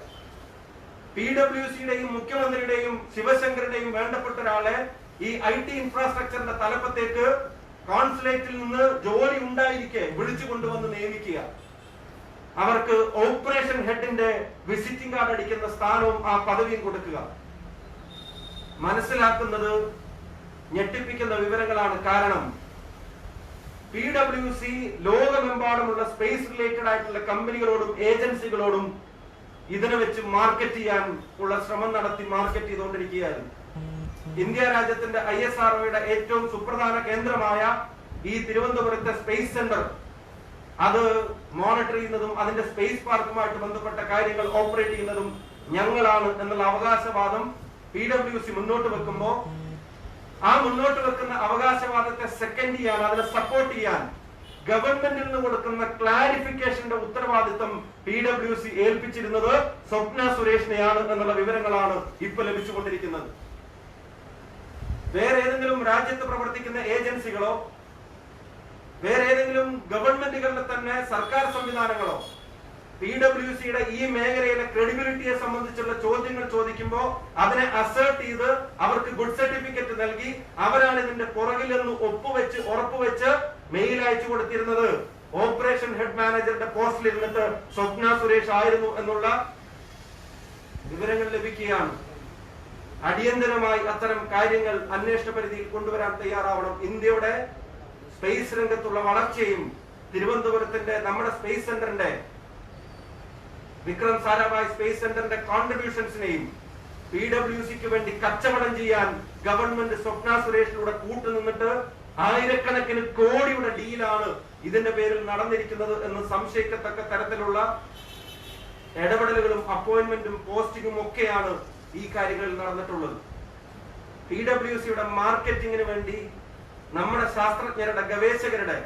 PwCയുടെയും മുഖ്യമന്ത്രിയുടെയും ശിവശങ്കറിന്റെയും വേണ്ടപ്പെട്ട ഒരാളെ ഈ IT ഇൻഫ്രാസ്ട്രക്ചറിന്റെ തലപ്പത്തേക്ക് കോൺസുലേറ്റിൽ നിന്ന് ജോലി ഉണ്ടായിരിക്കെ വിളിച്ചു കൊണ്ടുവന്ന് നിയമിക്കുക. അവർക്ക് ഓപ്പറേഷൻ ഹെഡിന്റെ വിസിറ്റിംഗ് കാർഡ് അടിക്കുന്ന സ്ഥാനവും ആ പദവിയും കൊടുക്കുക. മനസ്സിലാക്കുന്നത് ഞെട്ടിപ്പിക്കുന്ന വിവരങ്ങളാണ്. കാരണം PwC ലോകമെമ്പാടുമുള്ള സ്പേസ് റിലേറ്റഡ് ആയിട്ടുള്ള കമ്പനികളോടും ഏജൻസികളോടും ഇതിനെ വെച്ച് മാർക്കറ്റ് ചെയ്യാൻ ഉള്ള ശ്രമം നടത്തി മാർക്കറ്റ് ചെയ്തുകൊണ്ടിരിക്കുകയായിരുന്നു. ഇന്ത്യ രാജ്യത്തിന്റെ ISROയുടെ ഏറ്റവും സുപ്രധാന കേന്ദ്രമായ ഈ തിരുവനന്തപുരത്തെ സ്പേസ് സെന്റർ, അത് മോണിറ്റർ ചെയ്യുന്നതും അതിന്റെ സ്പേസ് പാർക്കുമായിട്ട് ബന്ധപ്പെട്ട കാര്യങ്ങൾ ഓപ്പറേറ്റ് ചെയ്യുന്നതും ഞങ്ങളാണ് എന്നുള്ള അവകാശവാദം PwC മുന്നോട്ട് വെക്കുമ്പോൾ ആ മുന്നോട്ട് വെക്കുന്ന അവകാശവാദത്തെ സെക്കൻഡ് ചെയ്യാൻ, അതിനെ സപ്പോർട്ട് ചെയ്യാൻ ഗവൺമെന്റിൽ നിന്ന് കൊടുക്കുന്ന ക്ലാരിഫിക്കേഷന്റെ ഉത്തരവാദിത്വം PwC ഏൽപ്പിച്ചിരുന്നത് സ്വപ്ന സുരേഷിനെയാണ് എന്നുള്ള വിവരങ്ങളാണ് ഇപ്പൊ ലഭിച്ചുകൊണ്ടിരിക്കുന്നത്. വേറെ ഏതെങ്കിലും രാജ്യത്ത് പ്രവർത്തിക്കുന്ന ഏജൻസികളോ വേറെ ഏതെങ്കിലും ഗവൺമെന്റുകളുടെ തന്നെ സർക്കാർ സംവിധാനങ്ങളോ PwCയുടെ ഈ മേഖലയിലെ ക്രെഡിബിലിറ്റിയെ സംബന്ധിച്ചുള്ള ചോദ്യങ്ങൾ ചോദിക്കുമ്പോൾ അതിനെ അസേർട്ട് ചെയ്ത് അവർക്ക് ഗുഡ് സർട്ടിഫിക്കറ്റ് നൽകി അവരാണ് ഇതിന്റെ പുറകിൽ നിന്ന് ഒപ്പുവെച്ച് ഉറപ്പുവെച്ച് മെയിൽ അയച്ചു കൊടുത്തിരുന്നത് ഓപ്പറേഷൻ ഹെഡ് മാനേജറുടെ പോസ്റ്റിൽ ഇരുന്നിട്ട് സ്വപ്ന സുരേഷ് ആയിരുന്നു എന്നുള്ള വിവരങ്ങൾ ലഭിക്കുകയാണ്. അടിയന്തരമായി അത്തരം കാര്യങ്ങൾ അന്വേഷണ പരിധിയിൽ കൊണ്ടുവരാൻ തയ്യാറാവണം. ഇന്ത്യയുടെ സ്പേസ് രംഗത്തുള്ള വളർച്ചയും തിരുവനന്തപുരത്തിന്റെ നമ്മുടെ സ്പേസ് സെന്ററിന്റെ വിക്രം സാരാഭായ് സ്പേസ് സെന്ററിന്റെ കോൺട്രിബ്യൂഷൻസിനെയും PwCക്ക് വേണ്ടി കച്ചവടം ചെയ്യാൻ ഗവൺമെന്റ് സ്വപ്ന സുരേഷിലൂടെ കൂട്ടുനിന്നിട്ട് ആയിരക്കണക്കിന് കോടിയുടെ ഡീലാണ് ഇതിന്റെ പേരിൽ നടന്നിരിക്കുന്നത് എന്ന് സംശയിക്കത്തക്ക തരത്തിലുള്ള ഇടപെടലുകളും അപ്പോയിന്റ്മെന്റും പോസ്റ്റിംഗും ഒക്കെയാണ് ഈ കാര്യങ്ങളിൽ നടന്നിട്ടുള്ളത്. PwCയുടെ മാർക്കറ്റിംഗിന് വേണ്ടി നമ്മുടെ ശാസ്ത്രജ്ഞരുടെ ഗവേഷകരുടെ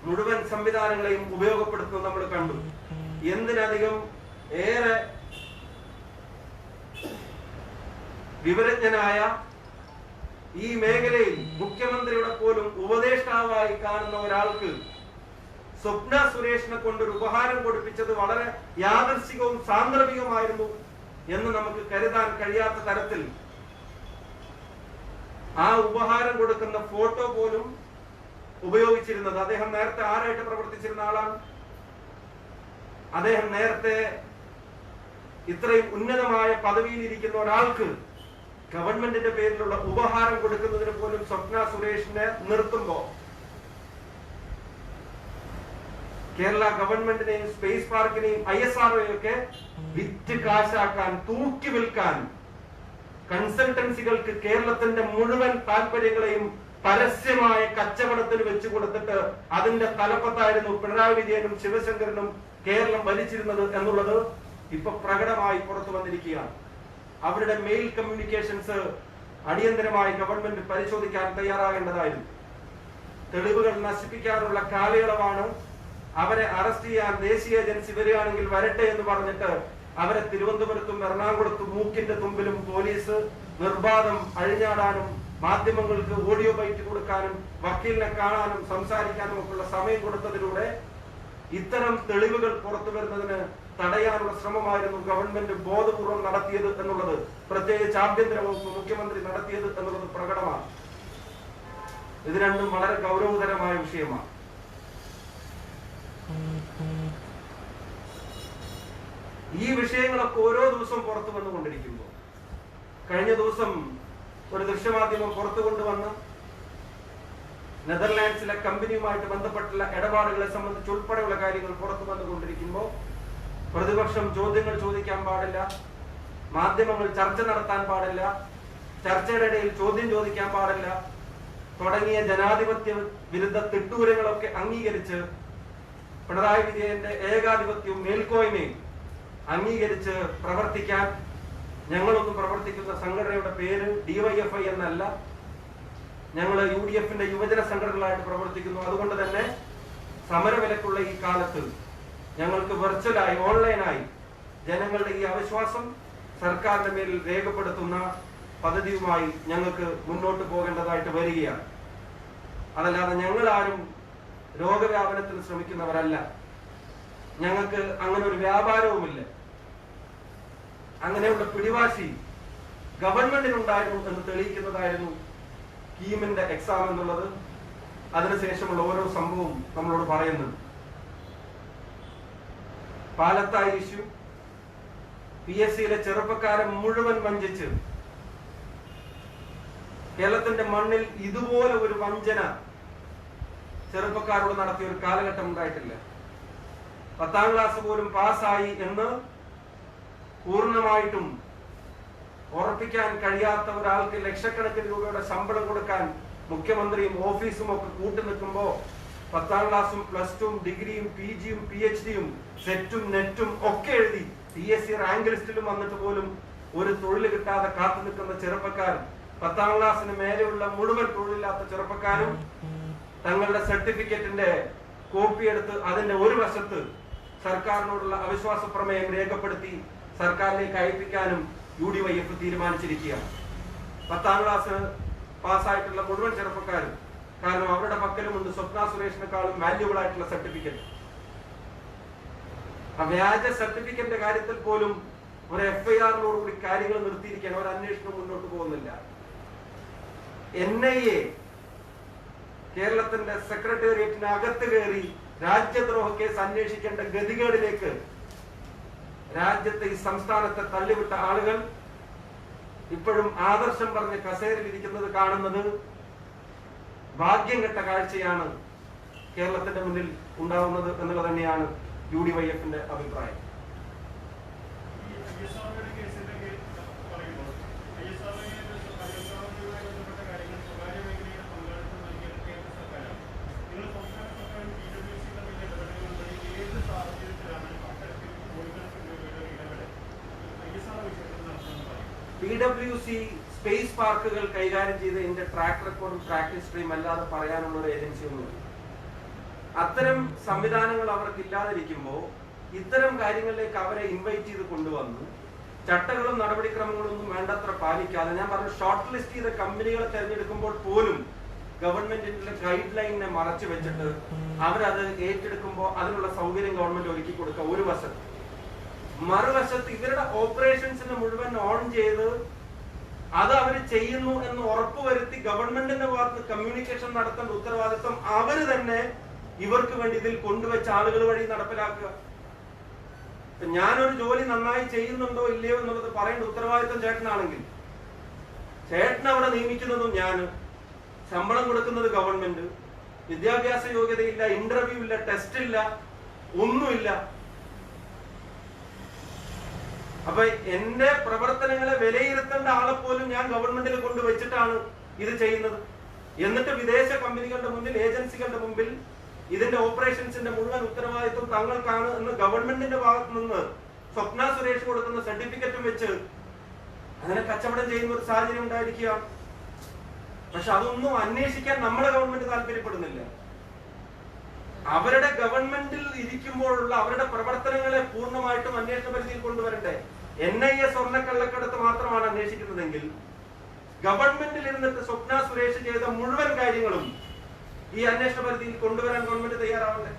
മുഴുവൻ സംവിധാനങ്ങളെയും ഉപയോഗപ്പെടുത്തുന്നത് നമ്മൾ കണ്ടു. എന്തിനധികം ഏറെ വിവരജ്ഞനായ ഈ മേഖലയിൽ മുഖ്യമന്ത്രിയുടെ പോലും ഉപദേഷ്ടാവായി കാണുന്ന ഒരാൾക്ക് സ്വപ്ന സുരേഷിനെ കൊണ്ടൊരു ഉപഹാരം കൊടുപ്പിച്ചത് വളരെ യാദർശികവും സാന്ദർഭികവുമായിരുന്നു എന്ന് നമുക്ക് കരുതാൻ കഴിയാത്ത തരത്തിൽ ആ ഉപഹാരം കൊടുക്കുന്ന ഫോട്ടോ പോലും ഉപയോഗിച്ചിരുന്നത്. അദ്ദേഹം നേരത്തെ ആരായിട്ട് പ്രവർത്തിച്ചിരുന്ന ആളാണ്. അദ്ദേഹം നേരത്തെ ഇത്രയും ഉന്നതമായ പദവിയിൽ ഇരിക്കുന്ന ഒരാൾക്ക് ഗവൺമെന്റിന്റെ പേരിലുള്ള ഉപഹാരം കൊടുക്കുന്നതിന് പോലും സ്വപ്ന സുരേഷിനെ നിർത്തുമ്പോ കേരള ഗവൺമെന്റിനെയും സ്പേസ് പാർക്കിനെയും ISROയൊക്കെ വിറ്റ് കാശാക്കാൻ, തൂക്കി വിൽക്കാൻ കൺസൾട്ടൻസികൾക്ക് കേരളത്തിന്റെ മുഴുവൻ താല്പര്യങ്ങളെയും പരസ്യമായ കച്ചവടത്തിന് വെച്ചു കൊടുത്തിട്ട് അതിന്റെ തലപ്പത്തായിരുന്നു പിണറായി വിജയനും ശിവശങ്കരനും കേരളം ഭരിച്ചിരുന്നത് എന്നുള്ളത് ഇപ്പൊ പ്രകടമായി പുറത്തു വന്നിരിക്കുകയാണ്. അവരുടെ മെയിൽ കമ്മ്യൂണിക്കേഷൻസ് അടിയന്തരമായി ഗവൺമെന്റ് പരിശോധിക്കാൻ തയ്യാറാകേണ്ടതായിരുന്നു. തെളിവുകൾ നശിപ്പിക്കാനുള്ള കാലയളവാണ്. അവരെ അറസ്റ്റ് ചെയ്യാൻ ദേശീയ ഏജൻസി വരികയാണെങ്കിൽ വരട്ടെ എന്ന് പറഞ്ഞിട്ട് അവരെ തിരുവനന്തപുരത്തും എറണാകുളത്തും മൂക്കിന്റെ തുമ്പിലും പോലീസ് നിർബാധം അഴിഞ്ഞാടാനും മാധ്യമങ്ങൾക്ക് ഓഡിയോ ബൈറ്റ് കൊടുക്കാനും വക്കീലിനെ കാണാനും സംസാരിക്കാനും ഒക്കെയുള്ള സമയം കൊടുത്തതിലൂടെ ഇത്തരം തെളിവുകൾ പുറത്തു വരുന്നതിന് തടയാനുള്ള ശ്രമമായിരുന്നു ഗവൺമെന്റ് ബോധപൂർവം നടത്തിയത് എന്നുള്ളത്, പ്രത്യേകിച്ച് ആഭ്യന്തര വകുപ്പ് മുഖ്യമന്ത്രി നടത്തിയത് എന്നുള്ളത് പ്രകടമാണ്. ഇത് രണ്ടും വളരെ ഗൗരവതരമായ വിഷയമാണ്. ഈ വിഷയങ്ങളൊക്കെ ഓരോ ദിവസവും പുറത്തു വന്നുകൊണ്ടിരിക്കുമ്പോൾ, കഴിഞ്ഞ ദിവസം ഒരു ദൃശ്യമാധ്യമം പുറത്തു കൊണ്ടുവന്ന് നെതർലാൻഡ്സിലെ കമ്പനിയുമായിട്ട് ബന്ധപ്പെട്ടുള്ള ഇടപാടുകളെ സംബന്ധിച്ച് ഉൾപ്പെടെയുള്ള കാര്യങ്ങൾ പുറത്തു വന്നുകൊണ്ടിരിക്കുമ്പോൾ പ്രതിപക്ഷം ചോദ്യങ്ങൾ ചോദിക്കാൻ പാടില്ല, മാധ്യമങ്ങൾ ചർച്ച നടത്താൻ പാടില്ല, ചർച്ചയുടെ ഇടയിൽ ചോദ്യം ചോദിക്കാൻ പാടില്ല തുടങ്ങിയ ജനാധിപത്യ വിരുദ്ധ തിട്ടൂരങ്ങളൊക്കെ അംഗീകരിച്ച് പിണറായി വിജയന്റെ ഏകാധിപത്യവും മേൽക്കോയ്മയും അംഗീകരിച്ച് പ്രവർത്തിക്കാൻ ഞങ്ങളൊന്നും പ്രവർത്തിക്കുന്ന സംഘടനയുടെ പേര് DYFI എന്നല്ല. ഞങ്ങൾ UDFന്റെ യുവജന സംഘടനകളായിട്ട് പ്രവർത്തിക്കുന്നു. അതുകൊണ്ട് തന്നെ സമരവിലക്കുള്ള ഈ കാലത്ത് ഞങ്ങൾക്ക് വെർച്വലായി, ഓൺലൈനായി ജനങ്ങളുടെ ഈ അവിശ്വാസം സർക്കാരിന്റെ മേലിൽ രേഖപ്പെടുത്തുന്ന പദ്ധതിയുമായി ഞങ്ങൾക്ക് മുന്നോട്ട് പോകേണ്ടതായിട്ട് വരികയാണ്. അതല്ലാതെ ഞങ്ങളാരും രോഗവ്യാപനത്തിന് ശ്രമിക്കുന്നവരല്ല. ഞങ്ങൾക്ക് അങ്ങനെ ഒരു വ്യാപാരവുമില്ല. അങ്ങനെയുള്ള പിടിവാശി ഗവൺമെന്റിനുണ്ടായിരുന്നു എന്ന് തെളിയിക്കുന്നതായിരുന്നു കീമിന്റെ എക്സാം എന്നുള്ളത് അതിനുശേഷമുള്ള ഓരോ സംഭവവും നമ്മളോട് പറയുന്നുണ്ട്. പാലത്തായി ഇഷ്യൂ, PSCയിലെ ചെറുപ്പക്കാരെ മുഴുവൻ വഞ്ചിച്ച് കേരളത്തിന്റെ മണ്ണിൽ ഇതുപോലെ ഒരു വഞ്ചന ചെറുപ്പക്കാരോട് നടത്തിയ ഒരു കാലഘട്ടം ഉണ്ടായിട്ടില്ല. 10ാം ക്ലാസ് പോലും പാസ്സായി എന്ന് പൂർണ്ണമായിട്ടും ഉറപ്പിക്കാൻ കഴിയാത്ത ഒരാൾക്ക് ലക്ഷക്കണക്കിന് രൂപയുടെ ശമ്പളം കൊടുക്കാൻ മുഖ്യമന്ത്രിയും ഓഫീസും ഒക്കെ കൂട്ടുനിൽക്കുമ്പോ 10ാം ക്ലാസും +2 ഡിഗ്രിയും PGയും PhDയും സെറ്റും നെറ്റും ഒക്കെ എഴുതി PSC റാങ്ക് ലിസ്റ്റിലും വന്നിട്ട് പോലും ഒരു തൊഴിൽ കിട്ടാതെ കാത്തു നിൽക്കുന്ന ചെറുപ്പക്കാർ, 10ാം ക്ലാസ്സിന് മേലെയുള്ള മുഴുവൻ തൊഴിലില്ലാത്ത ചെറുപ്പക്കാരും തങ്ങളുടെ സർട്ടിഫിക്കറ്റിന്റെ കോപ്പി എടുത്ത് അതിന്റെ ഒരു വശത്ത് സർക്കാരിനോടുള്ള അവിശ്വാസ പ്രമേയം രേഖപ്പെടുത്തി സർക്കാരിലേക്ക് അയപ്പിക്കാനും UDYF തീരുമാനിച്ചിരിക്കുകയാണ്. 10ാം ക്ലാസ് പാസ്സായിട്ടുള്ള മുഴുവൻ ചെറുപ്പക്കാരും, കാരണം അവരുടെ പക്കലുമുണ്ട് സ്വപ്ന സുരേഷിനെക്കാളും വാല്യുബിൾ ആയിട്ടുള്ള സർട്ടിഫിക്കറ്റ്. ആ വ്യാജ സർട്ടിഫിക്കറ്റിന്റെ കാര്യത്തിൽ പോലും ഒരു FIR-നോടുകൂടി കാര്യങ്ങൾ നിർത്തിയിരിക്കാൻ ഒരു അന്വേഷണം മുന്നോട്ട് പോകുന്നില്ല. NIA കേരളത്തിന്റെ സെക്രട്ടേറിയറ്റിന് അകത്ത് കയറി രാജ്യദ്രോഹ കേസ് അന്വേഷിക്കേണ്ട ഗതികേടിലേക്ക് രാജ്യത്തെ ഈ സംസ്ഥാനത്തെ തള്ളിവിട്ട ആളുകൾ ഇപ്പോഴും ആദർശം പറഞ്ഞ് കസേരയിൽ ഇരിക്കുന്നത് കാണുന്നത് ഭാഗ്യം കെട്ട കാഴ്ചയാണ് കേരളത്തിന്റെ മുന്നിൽ ഉണ്ടാവുന്നത് എന്നുള്ളത് തന്നെയാണ് UDYFന്റെ അഭിപ്രായം. PWC സ്പേസ് പാർക്കുകൾ കൈകാര്യം ചെയ്ത് ഇതിന്റെ ട്രാക്ക് റെക്കോർഡും ട്രാക്ക് ഹിസ്റ്ററിയും അല്ലാതെ പറയാനുള്ള ഒരു ഏജൻസി ഒന്നുമില്ല. അത്തരം സംവിധാനങ്ങൾ അവർക്ക് ഇല്ലാതിരിക്കുമ്പോൾ ഇത്തരം കാര്യങ്ങളിലേക്ക് അവരെ ഇൻവൈറ്റ് ചെയ്ത് കൊണ്ടുവന്ന് ചട്ടങ്ങളും നടപടിക്രമങ്ങളും ഒന്നും വേണ്ടത്ര പാലിക്കാതെ, ഞാൻ പറഞ്ഞു ഷോർട്ട് ലിസ്റ്റ് ചെയ്ത കമ്പനികളെ തെരഞ്ഞെടുക്കുമ്പോൾ പോലും ഗവൺമെന്റിന്റെ ഗൈഡ് ലൈനിനെ മറച്ചു വെച്ചിട്ട് അവരത് ഏറ്റെടുക്കുമ്പോൾ അതിനുള്ള സൗകര്യം ഗവൺമെന്റ് ഒരുക്കി കൊടുക്കുക ഒരു വശത്ത്. മറുവശത്ത് ഇവരുടെ ഓപ്പറേഷൻസിനെ മുഴുവൻ ഓൺ ചെയ്ത് അത് അവർ ചെയ്യുന്നു എന്ന് ഉറപ്പുവരുത്തി ഗവൺമെന്റിന്റെ ഭാഗത്ത് കമ്മ്യൂണിക്കേഷൻ നടത്തേണ്ട ഉത്തരവാദിത്വം അവര് തന്നെ ഇവർക്ക് വേണ്ടി ഇതിൽ കൊണ്ടുവച്ച ആളുകൾ വഴി നടപ്പിലാക്കുക. ഞാനൊരു ജോലി നന്നായി ചെയ്യുന്നുണ്ടോ ഇല്ലയോ എന്നുള്ളത് പറയേണ്ട ഉത്തരവാദിത്വം ചേട്ടനാണെങ്കിൽ, ചേട്ടൻ അവിടെ നിയമിക്കുന്നതും ഞാൻ, ശമ്പളം കൊടുക്കുന്നത് ഗവൺമെന്റ്, വിദ്യാഭ്യാസ യോഗ്യതയില്ല, ഇന്റർവ്യൂ ഇല്ല, ടെസ്റ്റ് ഇല്ല, ഒന്നുമില്ല. അപ്പൊ എന്റെ പ്രവർത്തനങ്ങളെ വിലയിരുത്തേണ്ട ആളെ പോലും ഞാൻ ഗവൺമെന്റിൽ കൊണ്ടുവച്ചിട്ടാണ് ഇത് ചെയ്യുന്നത്. എന്നിട്ട് വിദേശ കമ്പനികളുടെ മുന്നിൽ, ഏജൻസികളുടെ മുമ്പിൽ ഇതിന്റെ ഓപ്പറേഷൻസിന്റെ മുഴുവൻ ഉത്തരവാദിത്വം തങ്ങൾക്കാണ് എന്ന് ഗവൺമെന്റിന്റെ ഭാഗത്ത് നിന്ന് സ്വപ്ന സുരേഷ് കൊടുക്കുന്ന സർട്ടിഫിക്കറ്റും വെച്ച് അങ്ങനെ കച്ചവടം ചെയ്യുന്ന ഒരു സാഹചര്യം ഉണ്ടായിരിക്കുകയാണ്. പക്ഷെ അതൊന്നും അന്വേഷിക്കാൻ നമ്മളെ ഗവൺമെന്റ് താല്പര്യപ്പെടുന്നില്ല. അവരുടെ ഗവൺമെന്റിൽ ഇരിക്കുമ്പോഴുള്ള അവരുടെ പ്രവർത്തനങ്ങളെ പൂർണ്ണമായിട്ടും അന്വേഷണ പരിധിയിൽ കൊണ്ടുവരണ്ടേ. NIA സ്വർണ്ണക്കള്ളക്കടത്ത് മാത്രമാണ് അന്വേഷിക്കുന്നതെങ്കിൽ ഗവൺമെന്റിൽ ഇരുന്നിട്ട് സ്വപ്ന സുരേഷ് ചെയ്ത മുഴുവൻ കാര്യങ്ങളും ഈ അന്വേഷണ പരിധിയിൽ കൊണ്ടുവരാൻ ഗവൺമെന്റ് തയ്യാറാവണ്ടേ?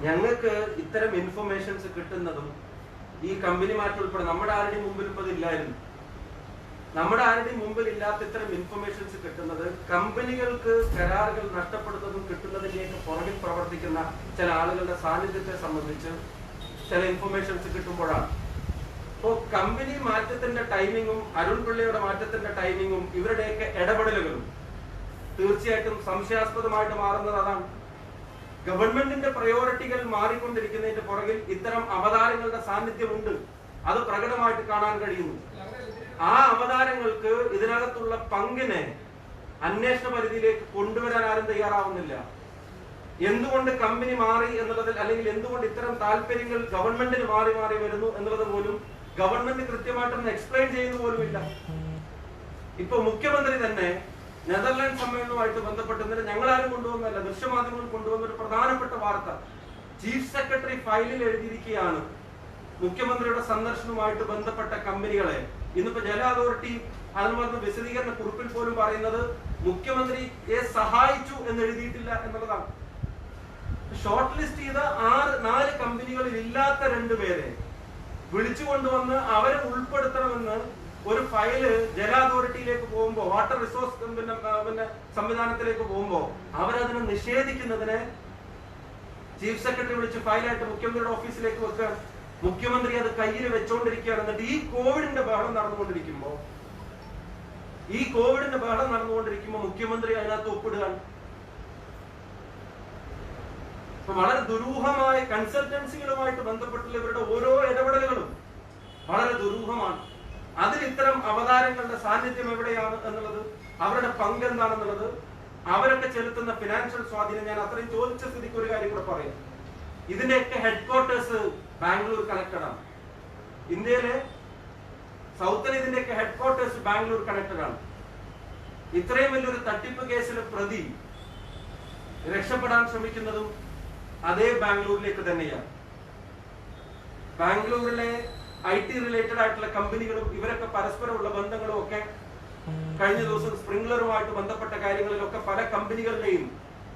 ഞങ്ങൾക്ക് ഇത്തരം ഇൻഫർമേഷൻസ് കിട്ടുന്നതും ഈ കമ്പനി മാറ്റം ഉൾപ്പെടെ നമ്മുടെ ആരുടെയും മുമ്പിൽ ഇപ്പൊ ഇതില്ലായിരുന്നു. നമ്മുടെ ആരുടെയും മുമ്പിൽ ഇല്ലാത്ത ഇത്തരം ഇൻഫർമേഷൻസ് കിട്ടുന്നത് കമ്പനികൾക്ക് കരാറുകൾ നഷ്ടപ്പെടുന്നതും കിട്ടുന്നതിലേക്ക് പുറകിൽ പ്രവർത്തിക്കുന്ന ചില ആളുകളുടെ സാന്നിധ്യത്തെ സംബന്ധിച്ച് ചില ഇൻഫർമേഷൻസ് കിട്ടുമ്പോഴാണ്. അപ്പോൾ കമ്പനി മാറ്റത്തിന്റെ ടൈമിങ്ങും അരുൺ പിള്ളയുടെ മാറ്റത്തിന്റെ ടൈമിങ്ങും ഇവരുടെയൊക്കെ ഇടപെടലുകളും തീർച്ചയായിട്ടും സംശയാസ്പദമായിട്ട് മാറുന്നത് അതാണ്. ഗവൺമെന്റിന്റെ പ്രയോറിറ്റികൾ മാറിക്കൊണ്ടിരിക്കുന്നതിന്റെ പുറകിൽ ഇത്തരം അവതാരങ്ങളുടെ സാന്നിധ്യമുണ്ട്. അത് പ്രകടമായിട്ട് കാണാൻ കഴിയുന്നു. ആ അവതാരങ്ങൾക്ക് ഇതിനകത്തുള്ള പങ്കിനെ അന്വേഷണ പരിധിയിലേക്ക് കൊണ്ടുവരാൻ ആരും തയ്യാറാവുന്നില്ല. എന്തുകൊണ്ട് കമ്പനി മാറി എന്നുള്ളതിൽ, അല്ലെങ്കിൽ എന്തുകൊണ്ട് ഇത്തരം താല്പര്യങ്ങൾ ഗവൺമെന്റിന് മാറി മാറി വരുന്നു എന്നുള്ളത് പോലും ഗവൺമെന്റ് കൃത്യമായിട്ടൊന്നും എക്സ്പ്ലെയിൻ ചെയ്യുന്ന പോലുമില്ല. ഇപ്പൊ മുഖ്യമന്ത്രി തന്നെ നെതർലാൻഡ് സമ്മേളനവുമായിട്ട് ബന്ധപ്പെട്ട് ഞങ്ങളാരും കൊണ്ടുവന്നല്ല, ദൃശ്യമാധ്യമങ്ങൾ കൊണ്ടുവന്ന ഒരു പ്രധാനപ്പെട്ട വാർത്ത ചീഫ് സെക്രട്ടറി ഫയലിൽ എഴുതിയിരിക്കുകയാണ്. മുഖ്യമന്ത്രിയുടെ സന്ദർശനവുമായിട്ട് ബന്ധപ്പെട്ട കമ്പനികളെ ഇന്നിപ്പോ ജല അതോറിറ്റി അതിന് വിശദീകരണ കുറിപ്പിൽ പോലും പറയുന്നത് മുഖ്യമന്ത്രിയെ സഹായിച്ചു എന്ന് എഴുതിയിട്ടില്ല എന്നുള്ളതാണ്. ഷോർട്ട് ലിസ്റ്റ് ചെയ്ത 4 കമ്പനികളിൽ ഇല്ലാത്ത 2 പേരെ വിളിച്ചു കൊണ്ടുവന്ന് അവരെ ഉൾപ്പെടുത്തണമെന്ന് ഒരു ഫയല് ജല അതോറിറ്റിയിലേക്ക് പോകുമ്പോ, വാട്ടർ റിസോഴ്സ് സംവിധാനത്തിലേക്ക് പോകുമ്പോ അവരതിനെ നിഷേധിക്കുന്നതിനെ ചീഫ് സെക്രട്ടറി വിളിച്ച് ഫയലായിട്ട് മുഖ്യമന്ത്രിയുടെ ഓഫീസിലേക്ക് വെക്കുകയാണ്. മുഖ്യമന്ത്രി അത് കയ്യിൽ വെച്ചോണ്ടിരിക്കുകയാണ്. എന്നിട്ട് ഈ കോവിഡിന്റെ ബഹളം നടന്നുകൊണ്ടിരിക്കുമ്പോ മുഖ്യമന്ത്രി അതിനകത്ത് ഒപ്പിടുകയാണ്. അപ്പൊ വളരെ ദുരൂഹമായ കൺസൾട്ടൻസികളുമായിട്ട് ബന്ധപ്പെട്ടുള്ള ഇവരുടെ ഓരോ ഇടപെടലുകളും വളരെ ദുരൂഹമാണ്. അതിൽ ഇത്തരം അവതാരങ്ങളുടെ സാന്നിധ്യം എവിടെയാണ് എന്നുള്ളത്, അവരുടെ പങ്ക് എന്താണെന്നുള്ളത്, അവരൊക്കെ ചെലുത്തുന്ന ഫിനാൻഷ്യൽ സ്വാധീനം, ഞാൻ അത്രയും ചോദിച്ച സ്ഥിതിക്ക് ഒരു കാര്യം കൂടെ പറയാം. ഇതിന്റെയൊക്കെ ഹെഡ്ക്വാർട്ടേഴ്സ് ബാംഗ്ലൂർ കണക്റ്റഡ് ആണ്. ഇന്ത്യയിലെ സൗത്തിൽ ഇതിന്റെയൊക്കെ ഹെഡ്ക്വാർട്ടേഴ്സ് ബാംഗ്ലൂർ കണക്റ്റഡ് ആണ്. ഇത്രയും വലിയൊരു തട്ടിപ്പ് കേസിലെ പ്രതി രക്ഷപ്പെടാൻ ശ്രമിക്കുന്നതും അതേ ബാംഗ്ലൂരിലേക്ക് തന്നെയാണ്. ബാംഗ്ലൂരിലെ IT റിലേറ്റഡ് ആയിട്ടുള്ള കമ്പനികളും ഇവരൊക്കെ പരസ്പരമുള്ള ബന്ധങ്ങളും ഒക്കെ കഴിഞ്ഞ ദിവസം സ്പ്രിംഗ്ലറുമായിട്ട് ബന്ധപ്പെട്ട കാര്യങ്ങളിലൊക്കെ പല കമ്പനികളുടെയും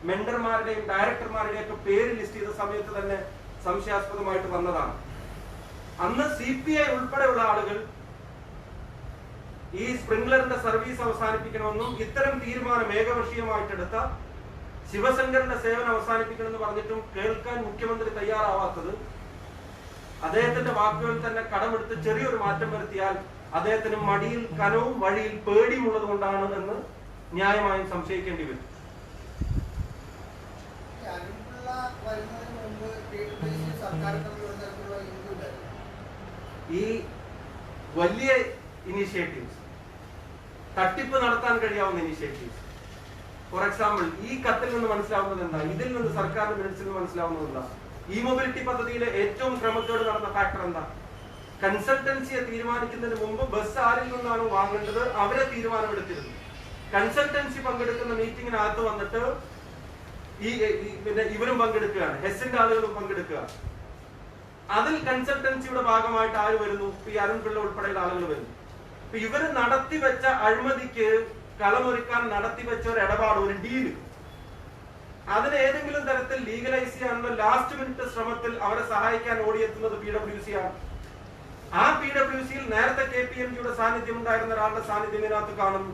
മെന്റർമാരുടെയും ഡയറക്ടർമാരുടെയും ഒക്കെ പേര് ലിസ്റ്റ് ചെയ്ത സമയത്ത് തന്നെ സംശയാസ്പദമായിട്ട് വന്നതാണ്. അന്ന് CPI ഉൾപ്പെടെയുള്ള ആളുകൾ ഈ സ്പ്രിംഗ്ലറിന്റെ സർവീസ് അവസാനിപ്പിക്കണമെന്നും ഇത്തരം തീരുമാനം ഏകപക്ഷീയമായിട്ടെടുത്ത ശിവശങ്കറിന്റെ സേവനം അവസാനിപ്പിക്കണമെന്ന് പറഞ്ഞിട്ടും കേൾക്കാൻ മുഖ്യമന്ത്രി തയ്യാറാവാത്തത്, അദ്ദേഹത്തിന്റെ വാക്കുകളിൽ തന്നെ കടമെടുത്ത് ചെറിയൊരു മാറ്റം വരുത്തിയാൽ അദ്ദേഹത്തിന് മടിയിൽ കനവും വഴിയിൽ പേടിയുമുള്ളത് കൊണ്ടാണ് എന്ന് ന്യായമായും സംശയിക്കേണ്ടി വരും. ഈ വലിയ ഇനിഷ്യേറ്റീവ്സ്, തട്ടിപ്പ് നടത്താൻ കഴിയാവുന്ന ഇനിഷ്യേറ്റീവ്സ്, ഫോർ എക്സാമ്പിൾ ഈ കത്തിൽ നിന്ന് മനസ്സിലാവുന്നത് എന്താ, ഇതിൽ നിന്ന് സർക്കാരിന്റെ മിനിറ്റ്സിൽ നിന്ന് മനസ്സിലാവുന്നത് എന്താ, ഈ മൊബിലിറ്റി പദ്ധതിയിലെ ഏറ്റവും ക്രമക്കേട് നടന്ന ഫാക്ടർ എന്താ, കൺസൾട്ടൻസിയെ തീരുമാനിക്കുന്നതിന് മുമ്പ് ബസ് ആരിൽ നിന്നാണ് വാങ്ങേണ്ടത് അവരെ തീരുമാനമെടുത്തിരുന്നു. കൺസൾട്ടൻസി പങ്കെടുക്കുന്ന മീറ്റിംഗിനകത്ത് വന്നിട്ട് ഇവരും പങ്കെടുക്കുകയാണ്, ഹെസ്സിന്റെ ആളുകളും പങ്കെടുക്കുക. അതിൽ കൺസൾട്ടൻസിയുടെ ഭാഗമായിട്ട് ആര് വരുന്നു? ഈ അരുൺ പിള്ള ഉൾപ്പെടെയുള്ള ആളുകൾ വരുന്നു. അപ്പൊ ഇവര് നടത്തിവെച്ച അഴിമതിക്ക് കളമൊരുക്കാൻ നടത്തിവെച്ച ഒരു ഇടപാട്, ഒരു ഡീല്, അതിന് ഏതെങ്കിലും തരത്തിൽ ലീഗലൈസ് ചെയ്യാനുള്ള ലാസ്റ്റ് മിനിറ്റ് ശ്രമത്തിൽ അവരെ സഹായിക്കാൻ ഓടിയെത്തുന്നത് PWC ആണ്. ആ PWCയിൽ നേരത്തെ KPMGയുടെ സാന്നിധ്യം ഉണ്ടായിരുന്ന ഒരാളുടെ സാന്നിധ്യം ഇതിനകത്ത് കാണുന്നു.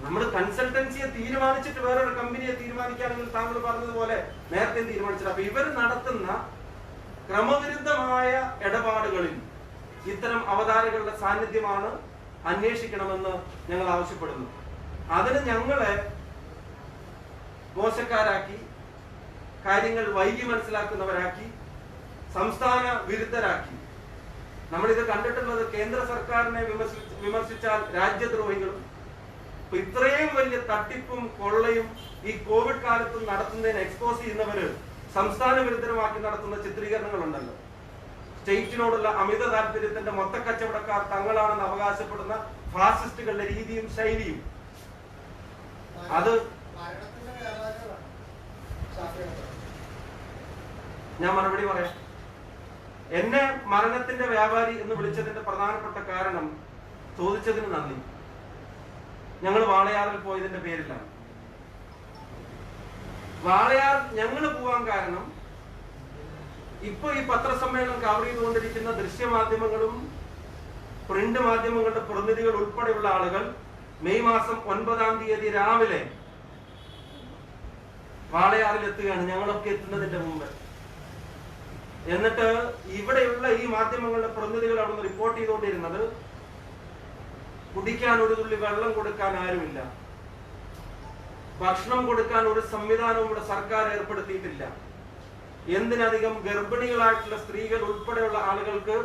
നമ്മൾ കൺസൾട്ടൻസിയെ തീരുമാനിച്ചിട്ട് വേറൊരു കമ്പനിയെ തീരുമാനിക്കുകയാണെങ്കിൽ താങ്കൾ പറഞ്ഞതുപോലെ നേരത്തെ തീരുമാനിച്ചത്. അപ്പൊ ഇവർ നടത്തുന്ന ക്രമവിരുദ്ധമായ ഇടപാടുകളിൽ ഇത്തരം അവതാരകളുടെ സാന്നിധ്യമാണ് അന്വേഷിക്കണമെന്ന് ഞങ്ങൾ ആവശ്യപ്പെടുന്നു. അതിന് ഞങ്ങളെ മോശക്കാരാക്കി, കാര്യങ്ങൾ വൈകി മനസ്സിലാക്കുന്നവരാക്കി, സംസ്ഥാന വിരുദ്ധരാക്കി. നമ്മളിത് കണ്ടിട്ടുള്ളത് കേന്ദ്ര സർക്കാരിനെ വിമർശിച്ചാൽ രാജ്യദ്രോഹികളും, ഇത്രയും വലിയ തട്ടിപ്പും കൊള്ളയും ഈ കോവിഡ് കാലത്തും നടത്തുന്നതിന് എക്സ്പോസ് ചെയ്യുന്നവര് സംസ്ഥാന വിരുദ്ധരുമാക്കി നടത്തുന്ന ചിത്രീകരണങ്ങളുണ്ടല്ലോ. സ്റ്റേറ്റിനോടുള്ള അമിത താല്പര്യത്തിന്റെ മൊത്തക്കച്ചവടക്കാർ തങ്ങളാണെന്ന് അവകാശപ്പെടുന്ന ഫാസിസ്റ്റുകളുടെ രീതിയും ശൈലിയും, അത് ഞാൻ മറുപടി പറയാം. എന്നെ മരണത്തിന്റെ വ്യാപാരി എന്ന് വിളിച്ചതിന്റെ പ്രധാനപ്പെട്ട കാരണം ചോദിച്ചതിന് നന്ദി. ഞങ്ങൾ വാളയാറിൽ പോയതിന്റെ പേരിലാണ്. വാളയാർ ഞങ്ങൾ പോവാൻ കാരണം ഇപ്പൊ ഈ പത്രസമ്മേളനം കവർ ചെയ്തുകൊണ്ടിരിക്കുന്ന ദൃശ്യമാധ്യമങ്ങളും പ്രിന്റ് മാധ്യമങ്ങളുടെ പ്രതിനിധികൾ ഉൾപ്പെടെയുള്ള ആളുകൾ മെയ് മാസം 9-ാം തീയതി രാവിലെ വാളയാറിൽ എത്തുകയാണ്, ഞങ്ങളൊക്കെ എത്തുന്നതിന്റെ മുമ്പ്. എന്നിട്ട് ഇവിടെയുള്ള ഈ മാധ്യമങ്ങളുടെ പ്രതിനിധികൾ അവിടെ നിന്ന് റിപ്പോർട്ട് ചെയ്തുകൊണ്ടിരുന്നത് കുടിക്കാൻ ഒരു തുള്ളി വെള്ളം കൊടുക്കാൻ ആരുമില്ല, ഭക്ഷണം കൊടുക്കാൻ ഒരു സംവിധാനവും ഇവിടെ സർക്കാർ ഏർപ്പെടുത്തിയിട്ടില്ല, എന്തിനധികം ഗർഭിണികളായിട്ടുള്ള സ്ത്രീകൾ ഉൾപ്പെടെയുള്ള ആളുകൾക്ക്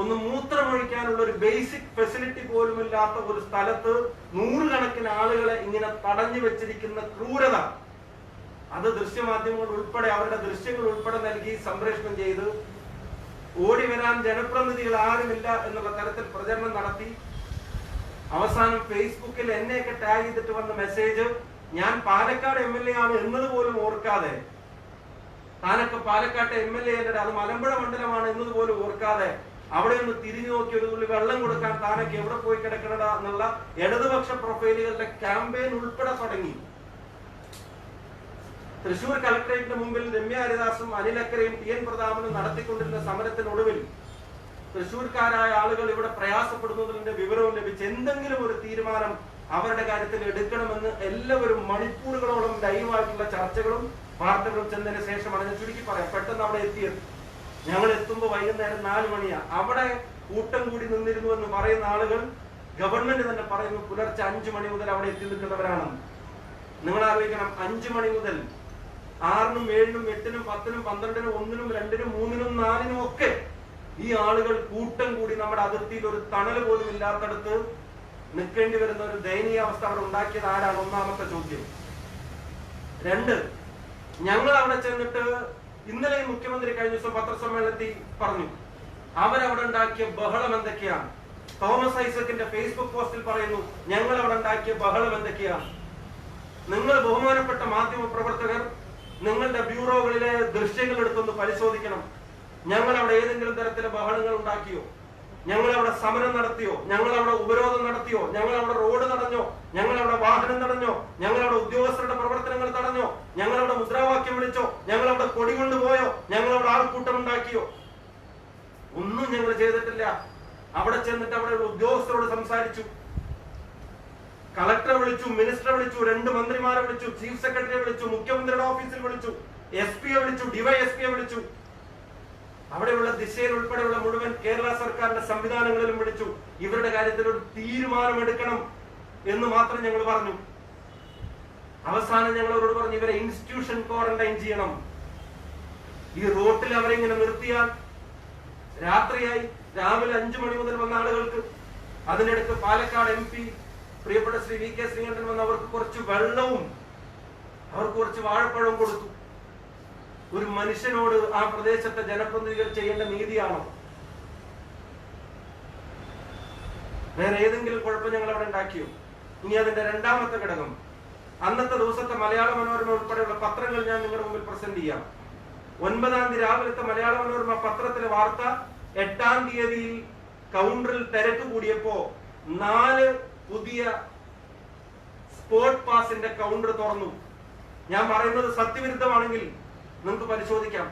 ഒന്ന് മൂത്രമൊഴിക്കാനുള്ള ഒരു ബേസിക് ഫെസിലിറ്റി പോലും ഇല്ലാത്ത ഒരു സ്ഥലത്ത് നൂറുകണക്കിന് ആളുകളെ ഇങ്ങനെ തടഞ്ഞു വെച്ചിരിക്കുന്ന ക്രൂരത, അത് ദൃശ്യമാധ്യമങ്ങൾ ഉൾപ്പെടെ അവരുടെ ദൃശ്യങ്ങൾ ഉൾപ്പെടെ നൽകി സംപ്രേഷണം ചെയ്ത് ഓടി വരാൻ ജനപ്രതിനിധികൾ ആരുമില്ല എന്നുള്ള തരത്തിൽ പ്രചരണം നടത്തി അവസാനം ഫേസ്ബുക്കിൽ എന്നെയൊക്കെ ടാഗ് ചെയ്തിട്ട് വന്ന മെസ്സേജ്, ഞാൻ പാലക്കാട് MLA ആണ് എന്നതുപോലും ഓർക്കാതെ, താനൊക്കെ പാലക്കാട്ടെ MLA അത് മലമ്പുഴ മണ്ഡലമാണ് എന്നതുപോലും ഓർക്കാതെ അവിടെ ഒന്ന് തിരിഞ്ഞു നോക്കി ഒരു തുള്ളി വെള്ളം കൊടുക്കാൻ താനൊക്കെ എവിടെ പോയി കിടക്കണടാ എന്നുള്ള ഇടതുപക്ഷ പ്രൊഫൈലുകളുടെ ക്യാമ്പയിൻ ഉൾപ്പെടെ തുടങ്ങി. തൃശൂർ കളക്ടറേറ്റിന് മുമ്പിൽ രമ്യ ഹരിദാസും അനിലക്കരയും TN പ്രതാപനും നടത്തിക്കൊണ്ടിരുന്ന സമരത്തിനൊടുവിൽ തൃശൂർക്കാരായ ആളുകൾ ഇവിടെ പ്രയാസപ്പെടുന്നതിന്റെ വിവരവും ലഭിച്ച് എന്തെങ്കിലും ഒരു തീരുമാനം അവരുടെ കാര്യത്തിൽ എടുക്കണമെന്ന് എല്ലാവരും മണിക്കൂറുകളോളം ലൈവായിട്ടുള്ള ചർച്ചകളും വാർത്തകളും ചെന്നതിന് ശേഷമാണ്, ഞാൻ ചുരുക്കി പറയാം, പെട്ടെന്ന് അവിടെ എത്തിയത്. ഞങ്ങൾ എത്തുമ്പോൾ വൈകുന്നേരം 4 മണിയാ. അവിടെ കൂട്ടം കൂടി നിന്നിരുന്നു എന്ന് പറയുന്ന ആളുകൾ ഗവൺമെന്റ് തന്നെ പറയുന്നു പുലർച്ചെ 5 മണി മുതൽ അവിടെ എത്തി നിൽക്കുന്നവരാണെന്ന്. നിങ്ങൾ ആലോചിക്കണം, 5 മണി മുതൽ 6-നും 7-നും 8-നും 10-നും 12-നും 1-നും 2-നും 3-നും 4-നും ഒക്കെ ഈ ആളുകൾ കൂട്ടം കൂടി നമ്മുടെ അതിർത്തിയിൽ ഒരു തണൽ പോലും ഇല്ലാത്തടത്ത് നിൽക്കേണ്ടി വരുന്ന ഒരു ദയനീയാവസ്ഥ അവിടെ ഉണ്ടാക്കിയത് ആരാണ്? ഒന്നാമത്തെ ചോദ്യം. 2, ഞങ്ങൾ അവിടെ ചെന്നിട്ട് ഇന്നലെ മുഖ്യമന്ത്രി കഴിഞ്ഞ ദിവസം പത്രസമ്മേളനത്തിൽ പറഞ്ഞു അവരവിടെ ഉണ്ടാക്കിയ ബഹളം എന്തൊക്കെയാണ്. തോമസ് ഐസക്കിന്റെ ഫേസ്ബുക്ക് പോസ്റ്റിൽ പറയുന്നു ഞങ്ങൾ അവിടെ ഉണ്ടാക്കിയ ബഹളം എന്തൊക്കെയാണ്. നിങ്ങൾ ബഹുമാനപ്പെട്ട മാധ്യമ പ്രവർത്തകർ നിങ്ങളുടെ ബ്യൂറോകളിലെ ദൃശ്യങ്ങൾ എടുത്തൊന്ന് പരിശോധിക്കണം. ഞങ്ങൾ അവിടെ ഏതെങ്കിലും തരത്തിലെ ബഹളങ്ങൾ ഉണ്ടാക്കിയോ? ഞങ്ങൾ അവിടെ സമരം നടത്തിയോ? ഞങ്ങൾ അവിടെ ഉപരോധം നടത്തിയോ? ഞങ്ങൾ അവിടെ റോഡ് തടഞ്ഞോ? ഞങ്ങൾ അവിടെ വാഹനം തടഞ്ഞോ? ഞങ്ങൾ അവിടെ ഉദ്യോഗസ്ഥരുടെ പ്രവർത്തനങ്ങൾ തടഞ്ഞോ? ഞങ്ങൾ അവിടെ മുദ്രാവാക്യം വിളിച്ചോ? ഞങ്ങൾ അവിടെ കൊടി കൊണ്ടുപോയോ? ഞങ്ങൾ അവിടെ ആൾക്കൂട്ടം ഉണ്ടാക്കിയോ? ഒന്നും ഞങ്ങൾ ചെയ്തിട്ടില്ല. അവിടെ ചെന്നിട്ട് അവിടെയുള്ള ഉദ്യോഗസ്ഥരോട് സംസാരിച്ചു, കളക്ടറെ വിളിച്ചു, മിനിസ്റ്ററെ വിളിച്ചു, 2 മന്ത്രിമാരെ വിളിച്ചു, ചീഫ് സെക്രട്ടറിയെ വിളിച്ചു, മുഖ്യമന്ത്രിയുടെ ഓഫീസിൽ വിളിച്ചു, SP-യെ വിളിച്ചു, DYSP-യെ വിളിച്ചു, അവിടെയുള്ള ദിശയിൽ ഉൾപ്പെടെയുള്ള മുഴുവൻ കേരള സർക്കാരിന്റെ സംവിധാനങ്ങളിലും വിളിച്ചു. ഇവരുടെ കാര്യത്തിൽ ഒരു തീരുമാനമെടുക്കണം എന്ന് മാത്രം ഞങ്ങൾ പറഞ്ഞു. അവസാനം ഞങ്ങൾ അവരോട് പറഞ്ഞു ഇവരെ ഇൻസ്റ്റിറ്റ്യൂഷൻ ക്വാറന്റൈൻ ചെയ്യണം. ഈ റോട്ടിൽ അവരെ ഇങ്ങനെ നിർത്തിയാൽ രാത്രിയായി, രാവിലെ 5 മണി മുതൽ വന്ന ആളുകൾക്ക്, അതിനിടയ്ക്ക് പാലക്കാട് MP പ്രിയപ്പെട്ട ശ്രീ VK ശ്രീകണ്ഠൻ വന്ന് അവർക്ക് കുറച്ച് വെള്ളവും അവർക്ക് കുറച്ച് വാഴപ്പഴവും കൊടുത്തു. ഒരു മനുഷ്യനോട് ആ പ്രദേശത്തെ ജനപ്രതിനിധികൾ ചെയ്യേണ്ട നീതിയാണോ? വേറെ ഏതെങ്കിലും കുഴപ്പം ഞങ്ങൾ അവിടെ ഉണ്ടാക്കിയോ? ഇനി അതിന്റെ 2ാമത്തെ ഘടകം, അന്നത്തെ ദിവസത്തെ മലയാള മനോരമ ഉൾപ്പെടെയുള്ള പത്രങ്ങൾ ഞാൻ നിങ്ങളുടെ മുമ്പിൽ പ്രസന്റ് ചെയ്യാം. 9-ാം തീയതി രാവിലത്തെ മലയാള മനോരമ പത്രത്തിലെ വാർത്ത, 8-ാം തീയതിയിൽ കൗണ്ടറിൽ തിരക്ക് കൂടിയപ്പോ 4 പുതിയ സ്പോർട്ട് പാസിന്റെ കൗണ്ടർ തുറന്നു. ഞാൻ പറയുന്നത് സത്യവിരുദ്ധമാണെങ്കിൽ നിങ്ങൾക്ക് പരിശോധിക്കാം.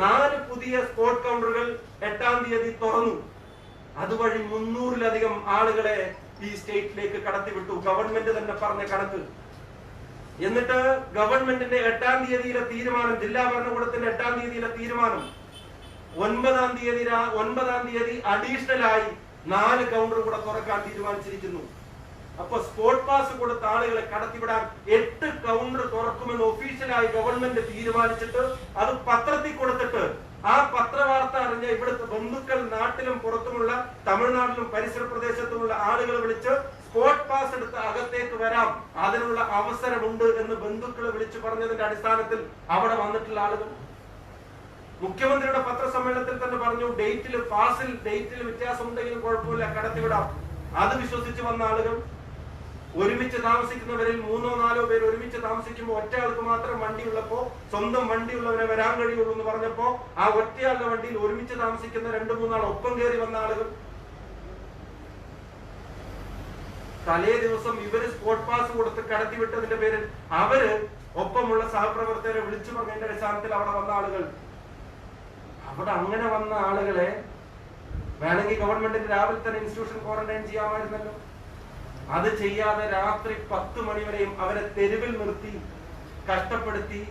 4 പുതിയ സ്പോർട്ട് കൗണ്ടറുകൾ 8-ാം തീയതി തുറന്നു. അതുവഴി 300-ലധികം ആളുകളെ ഈ സ്റ്റേറ്റിലേക്ക് കടത്തിവിട്ടു. ഗവൺമെന്റ് തന്നെ പറഞ്ഞ കണക്ക്. എന്നിട്ട് ഗവൺമെന്റിന്റെ 8-ാം തീയതിയിലെ തീരുമാനം, ജില്ലാ ഭരണകൂടത്തിന്റെ 8-ാം തീയതിയിലെ തീരുമാനം, 9-ാം തീയതി അഡീഷണൽ ആയി 4 കൗണ്ടർ കൂടെ തുറക്കാൻ തീരുമാനിച്ചിരിക്കുന്നു. അപ്പൊ സ്പോർട്ട് പാസ് കൊടുത്ത ആളുകളെ കടത്തിവിടാൻ 8 കൗണ്ടർ തുറക്കുമെന്ന് ഒഫീഷ്യലായി ഗവൺമെന്റ് തീരുമാനിച്ചിട്ട് അത് പത്രത്തിൽ കൊടുത്തിട്ട് ആ പത്രവാർത്ത അറിഞ്ഞ ഇവിടുത്തെ ബന്ധുക്കൾ നാട്ടിലും പുറത്തുമുള്ള തമിഴ്നാട്ടിലും പരിസര പ്രദേശത്തുമുള്ള ആളുകൾ വിളിച്ച് സ്പോർട്ട് പാസ് എടുത്ത് അകത്തേക്ക് വരാം, അതിനുള്ള അവസരമുണ്ട് എന്ന് ബന്ധുക്കൾ വിളിച്ചു പറഞ്ഞതിന്റെ അടിസ്ഥാനത്തിൽ അവിടെ വന്നിട്ടുള്ള ആളുകൾ മുഖ്യമന്ത്രിയുടെ പത്രസമ്മേളനത്തിൽ തന്നെ പറഞ്ഞു ഡേറ്റിൽ വ്യത്യാസം ഉണ്ടെങ്കിലും കുഴപ്പമില്ല, കടത്തിവിടാം. അത് വിശ്വസിച്ച് വന്ന ആളുകൾ ഒരുമിച്ച് താമസിക്കുന്നവരിൽ 3-4 പേര് ഒരുമിച്ച് താമസിക്കുമ്പോൾ ഒറ്റ ആൾക്ക് മാത്രം വണ്ടിയുള്ളപ്പോ സ്വന്തം വണ്ടിയുള്ളവരെ വരാൻ കഴിയുള്ളൂ എന്ന് പറഞ്ഞപ്പോ ആ ഒറ്റയാളുടെ വണ്ടിയിൽ ഒരുമിച്ച് താമസിക്കുന്ന 2-3 ആൾ ഒപ്പം കയറി വന്ന ആളുകൾ തലേ ദിവസം ഇവര് സ്പോട്ട് പാസ് കൊടുത്ത് കടത്തിവിട്ടതിന്റെ പേരിൽ അവര് ഒപ്പമുള്ള സഹപ്രവർത്തകരെ വിളിച്ചു പറഞ്ഞതിന്റെ അടിസ്ഥാനത്തിൽ അവിടെ വന്ന ആളുകൾ, അവിടെ അങ്ങനെ വന്ന ആളുകളെ വേണമെങ്കിൽ ഗവൺമെന്റിന് രാവിലെ തന്നെ ഇൻസ്റ്റിറ്റ്യൂഷൻ ക്വാറന്റൈൻ ചെയ്യാമായിരുന്നല്ലോ. അത് ചെയ്യാതെ രാത്രി 10 മണി വരെയും അവരെ തെരുവിൽ നിർത്തി കഷ്ടപ്പെടുത്തി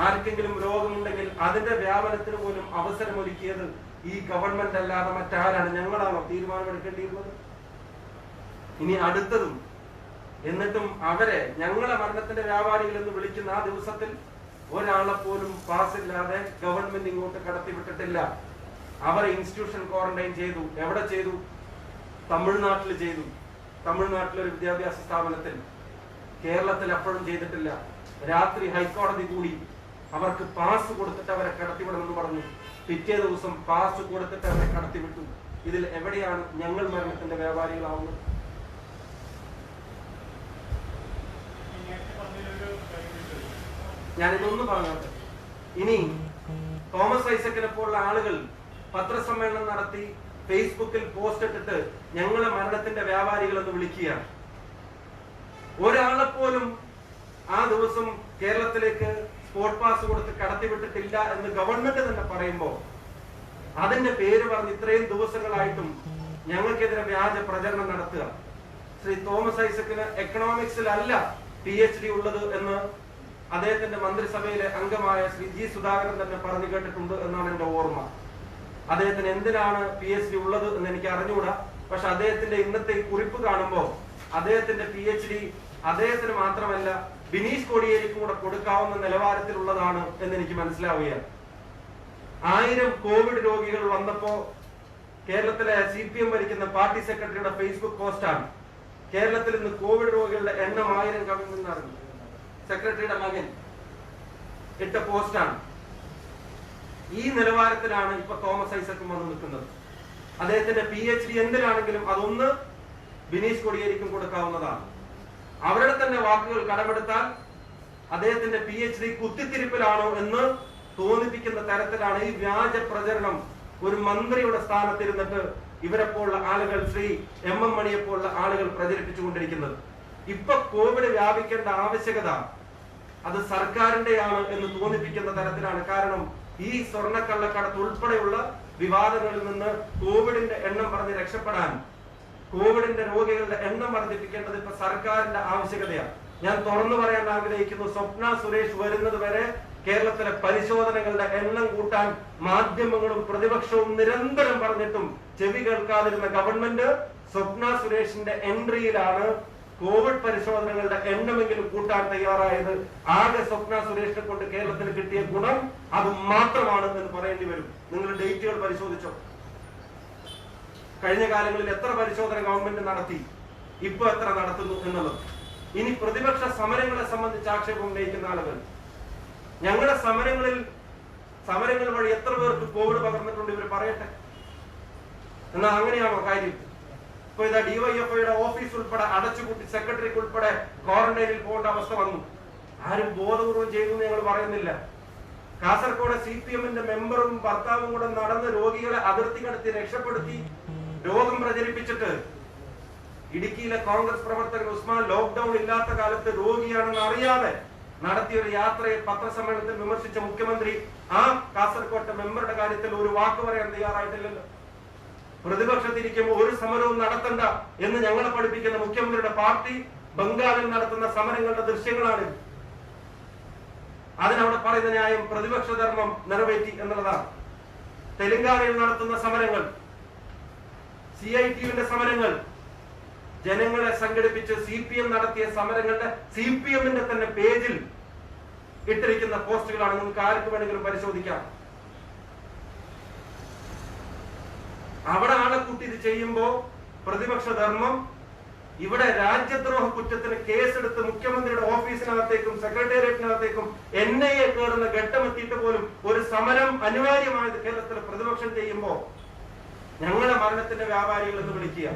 ആർക്കെങ്കിലും രോഗമുണ്ടെങ്കിൽ അതിന്റെ വ്യാപനത്തിന് പോലും അവസരമൊരുക്കിയത് ഈ ഗവൺമെന്റ് അല്ലാതെ മറ്റാരാണ്? ഞങ്ങളാണോ തീരുമാനമെടുക്കേണ്ടിയിരുന്നത്? ഇനി അടുത്തതും. എന്നിട്ടും അവരെ ഞങ്ങളെ മരണത്തിന്റെ വ്യാപാരികൾ എന്ന് വിളിക്കുന്ന ആ ദിവസത്തിൽ ഒരാളെ പോലും പാസില്ലാതെ ഗവൺമെന്റ് ഇങ്ങോട്ട് കടത്തിവിട്ടിട്ടില്ല. അവരെ ഇൻസ്റ്റിറ്റ്യൂഷൻ ക്വാറന്റൈൻ ചെയ്തു. എവിടെ ചെയ്തു? തമിഴ്നാട്ടിൽ ചെയ്തു. തമിഴ്നാട്ടിലൊരു വിദ്യാഭ്യാസ സ്ഥാപനത്തിൽ. കേരളത്തിൽ അപ്പോഴും ചെയ്തിട്ടില്ല. രാത്രി ഹൈക്കോടതി കൂടി അവർക്ക് പാസ് കൊടുത്തിട്ട് അവരെ കടത്തിവിടണമെന്ന് പറഞ്ഞു. പിറ്റേ ദിവസം പാസ് കൊടുത്തിട്ട് അവരെ കടത്തിവിട്ടു. ഇതിൽ എവിടെയാണ് ഞങ്ങൾ മരണത്തിന്റെ വ്യാപാരികളാവുന്നത്? ഞാനിതൊന്ന് പറഞ്ഞോട്ടെ. ഇനി തോമസ് ഐസക്കിനെ പോലുള്ള ആളുകൾ പത്രസമ്മേളനം നടത്തി ഫേസ്ബുക്കിൽ പോസ്റ്റ് ഇട്ടിട്ട് ഞങ്ങളെ മരണത്തിന്റെ വ്യാപാരികൾ എന്ന് വിളിക്കുകയാണ്. ഒരാളെ പോലും ആ ദിവസം കേരളത്തിലേക്ക് സ്പോട്ട് പാസ് കൊടുത്ത് കടത്തിവിട്ടിട്ടില്ല എന്ന് ഗവൺമെന്റ് തന്നെ പറയുമ്പോ അതിന്റെ പേര് പറഞ്ഞ് ഇത്രയും ദിവസങ്ങളായിട്ടും ഞങ്ങൾക്കെതിരെ വ്യാജ പ്രചരണം നടത്തുക. ശ്രീ തോമസ് ഐസക്കിന് എക്കണോമിക്സിലല്ല PhD ഉള്ളത് എന്ന് അദ്ദേഹത്തിന്റെ മന്ത്രിസഭയിലെ അംഗമായ ശ്രീ G. സുധാകരൻ തന്നെ പറഞ്ഞു കേട്ടിട്ടുണ്ട് എന്നാണ് എന്റെ ഓർമ്മ. അദ്ദേഹത്തിന് എന്തിനാണ് PhD ഉള്ളത് എന്ന് എനിക്ക് അറിഞ്ഞുകൂടാ. പക്ഷെ അദ്ദേഹത്തിന്റെ ഇന്നത്തെ കുറിപ്പ് കാണുമ്പോൾ അദ്ദേഹത്തിന്റെ PhD അദ്ദേഹത്തിന് മാത്രമല്ല ബിനീഷ് കോടിയേരിക്കും കൂടെ കൊടുക്കാവുന്ന നിലവാരത്തിലുള്ളതാണ് എന്ന് എനിക്ക് മനസ്സിലാവുകയാണ്. 1000 കോവിഡ് രോഗികൾ വന്നപ്പോ കേരളത്തിലെ CPM ഭരിക്കുന്ന പാർട്ടി സെക്രട്ടറിയുടെ ഫേസ്ബുക്ക് പോസ്റ്റാണ് കേരളത്തിൽ ഇന്ന് കോവിഡ് രോഗികളുടെ എണ്ണം 1000 കവിഞ്ഞെന്നറിഞ്ഞു. സെക്രട്ടറിയുടെ മകൻ ഇട്ട പോസ്റ്റാണ്. ഈ നിലവാരത്തിലാണ് ഇപ്പൊ തോമസ് ഐസക്കും വന്ന് നിൽക്കുന്നത്. അദ്ദേഹത്തിന്റെ PhD എന്തിനാണെങ്കിലും അതൊന്ന് ബിനീഷ് കോടിയേരിക്കും കൊടുക്കാവുന്നതാണ്. അവരുടെ തന്നെ വാക്കുകൾ കടമെടുത്താൽ അദ്ദേഹത്തിന്റെ PhD കുത്തിത്തിരിപ്പിലാണോ എന്ന് തോന്നിപ്പിക്കുന്ന തരത്തിലാണ് ഈ വ്യാജ പ്രചരണം. ഒരു മന്ത്രിയുടെ സ്ഥാനത്തിരുന്നിട്ട് ഇവരെ പോലുള്ള ആളുകൾ, ശ്രീ MM മണിയെ പോലുള്ള ആളുകൾ പ്രചരിപ്പിച്ചുകൊണ്ടിരിക്കുന്നത്. ഇപ്പൊ കോവിഡ് വ്യാപിക്കേണ്ട ആവശ്യകത അത് സർക്കാരിന്റെയാണ് എന്ന് തോന്നിപ്പിക്കുന്ന തരത്തിലാണ്. കാരണം ഈ സ്വർണ്ണക്കള്ളക്കടത്ത് ഉൾപ്പെടെയുള്ള വിവാദങ്ങളിൽ നിന്ന് കോവിഡിന്റെ എണ്ണം പറഞ്ഞ് രക്ഷപ്പെടാൻ, കോവിഡിന്റെ രോഗികളുടെ എണ്ണം വർദ്ധിപ്പിക്കേണ്ടത് ഇപ്പൊ സർക്കാരിന്റെ ആവശ്യകതയാണ്. ഞാൻ തുറന്നു പറയാൻ ആഗ്രഹിക്കുന്നു, സ്വപ്ന സുരേഷ് വരുന്നത് വരെ കേരളത്തിലെ പരിശോധനകളുടെ എണ്ണം കൂട്ടാൻ മാധ്യമങ്ങളും പ്രതിപക്ഷവും നിരന്തരം പറഞ്ഞിട്ടും ചെവി കേൾക്കാതിരുന്ന ഗവൺമെന്റ് സ്വപ്ന സുരേഷിന്റെ എൻട്രിയിലാണ് കോവിഡ് പരിശോധനകളുടെ എണ്ണമെങ്കിലും കൂട്ടാൻ തയ്യാറായത്. ആകെ സ്വപ്ന സുരേഷിനെ കൊണ്ട് കേരളത്തിന് കിട്ടിയ ഗുണം അത് മാത്രമാണ് എന്ന് പറയേണ്ടി വരും. നിങ്ങൾ ഡേറ്റുകൾ പരിശോധിച്ചോ? കഴിഞ്ഞ കാലങ്ങളിൽ എത്ര പരിശോധന ഗവൺമെന്റ് നടത്തി, ഇപ്പൊ എത്ര നടത്തുന്നു എന്നുള്ളത്. ഇനി പ്രതിപക്ഷ സമരങ്ങളെ സംബന്ധിച്ച് ആക്ഷേപം ഉന്നയിക്കുന്ന ആളുകൾ, ഞങ്ങളുടെ സമരങ്ങൾ വഴി എത്ര പേർക്ക് കോവിഡ് പകർന്നിട്ടുണ്ട് ഇവർ പറയട്ടെ. എന്നാൽ അങ്ങനെയാണോ കാര്യം? ഇപ്പൊ ഇതാ DYFIയുടെ ഓഫീസ് ഉൾപ്പെടെ അടച്ചുപൂട്ടി സെക്രട്ടറിക്ക് ഉൾപ്പെടെ ക്വാറന്റൈനിൽ പോകേണ്ട അവസ്ഥ വന്നു. ആരും ബോധപൂർവം ചെയ്തു ഞങ്ങൾ പറയുന്നില്ല. കാസർഗോഡ് CPMന്റെ മെമ്പറും ഭർത്താവും കൂടെ നടന്ന് രോഗികളെ അതിർത്തി കടത്തി രക്ഷപ്പെടുത്തി രോഗം പ്രചരിപ്പിച്ചിട്ട് ഇടുക്കിയിലെ കോൺഗ്രസ് പ്രവർത്തകൻ ഉസ്മാൻ ലോക്ക്ഡൌൺ ഇല്ലാത്ത കാലത്ത് രോഗിയാണെന്ന് അറിയാതെ നടത്തിയ ഒരു യാത്രയെ പത്രസമ്മേളനത്തിൽ വിമർശിച്ച മുഖ്യമന്ത്രി ആ കാസർകോട്ടെ മെമ്പറുടെ കാര്യത്തിൽ ഒരു വാക്ക് പറയാൻ തയ്യാറായിട്ടില്ലല്ലോ. പ്രതിപക്ഷത്തിരിക്കുമ്പോൾ ഒരു സമരവും നടത്തണ്ട എന്ന് ഞങ്ങളെ പഠിപ്പിക്കുന്ന മുഖ്യമന്ത്രിയുടെ പാർട്ടി ബംഗാളിൽ നടത്തുന്ന സമരങ്ങളുടെ ദൃശ്യങ്ങളാണ്. അതിനവിടെ പറയുന്ന ന്യായം പ്രതിപക്ഷ ധർമ്മം നിറവേറ്റി എന്നുള്ളതാണ്. തെലങ്കാനയിൽ നടത്തുന്ന സമരങ്ങൾ, CITUവിന്റെ സമരങ്ങൾ, ജനങ്ങളെ സംഘടിപ്പിച്ച് CPM നടത്തിയ സമരങ്ങളുടെ CPMന്റെ തന്നെ പേജിൽ ഇട്ടിരിക്കുന്ന പോസ്റ്റുകളാണ്. നിങ്ങൾക്ക് ആർക്ക് വേണമെങ്കിലും പരിശോധിക്കാം. അവിടെ ആളെ കൂട്ടി ഇത് ചെയ്യുമ്പോ പ്രതിപക്ഷ ധർമ്മം ഇവിടെ രാജ്യദ്രോഹ കുറ്റത്തിന് കേസെടുത്ത് മുഖ്യമന്ത്രിയുടെ ഓഫീസിനകത്തേക്കും സെക്രട്ടേറിയറ്റിനകത്തേക്കും NIA കയറുന്ന ഘട്ടമെത്തിയിട്ട് പോലും ഒരു സമരം അനിവാര്യമായത് കേരളത്തിലെ പ്രതിപക്ഷം ചെയ്യുമ്പോ ഞങ്ങളെ മരണത്തിന്റെ വ്യാപാരികൾ എന്ന് വിളിക്കുക.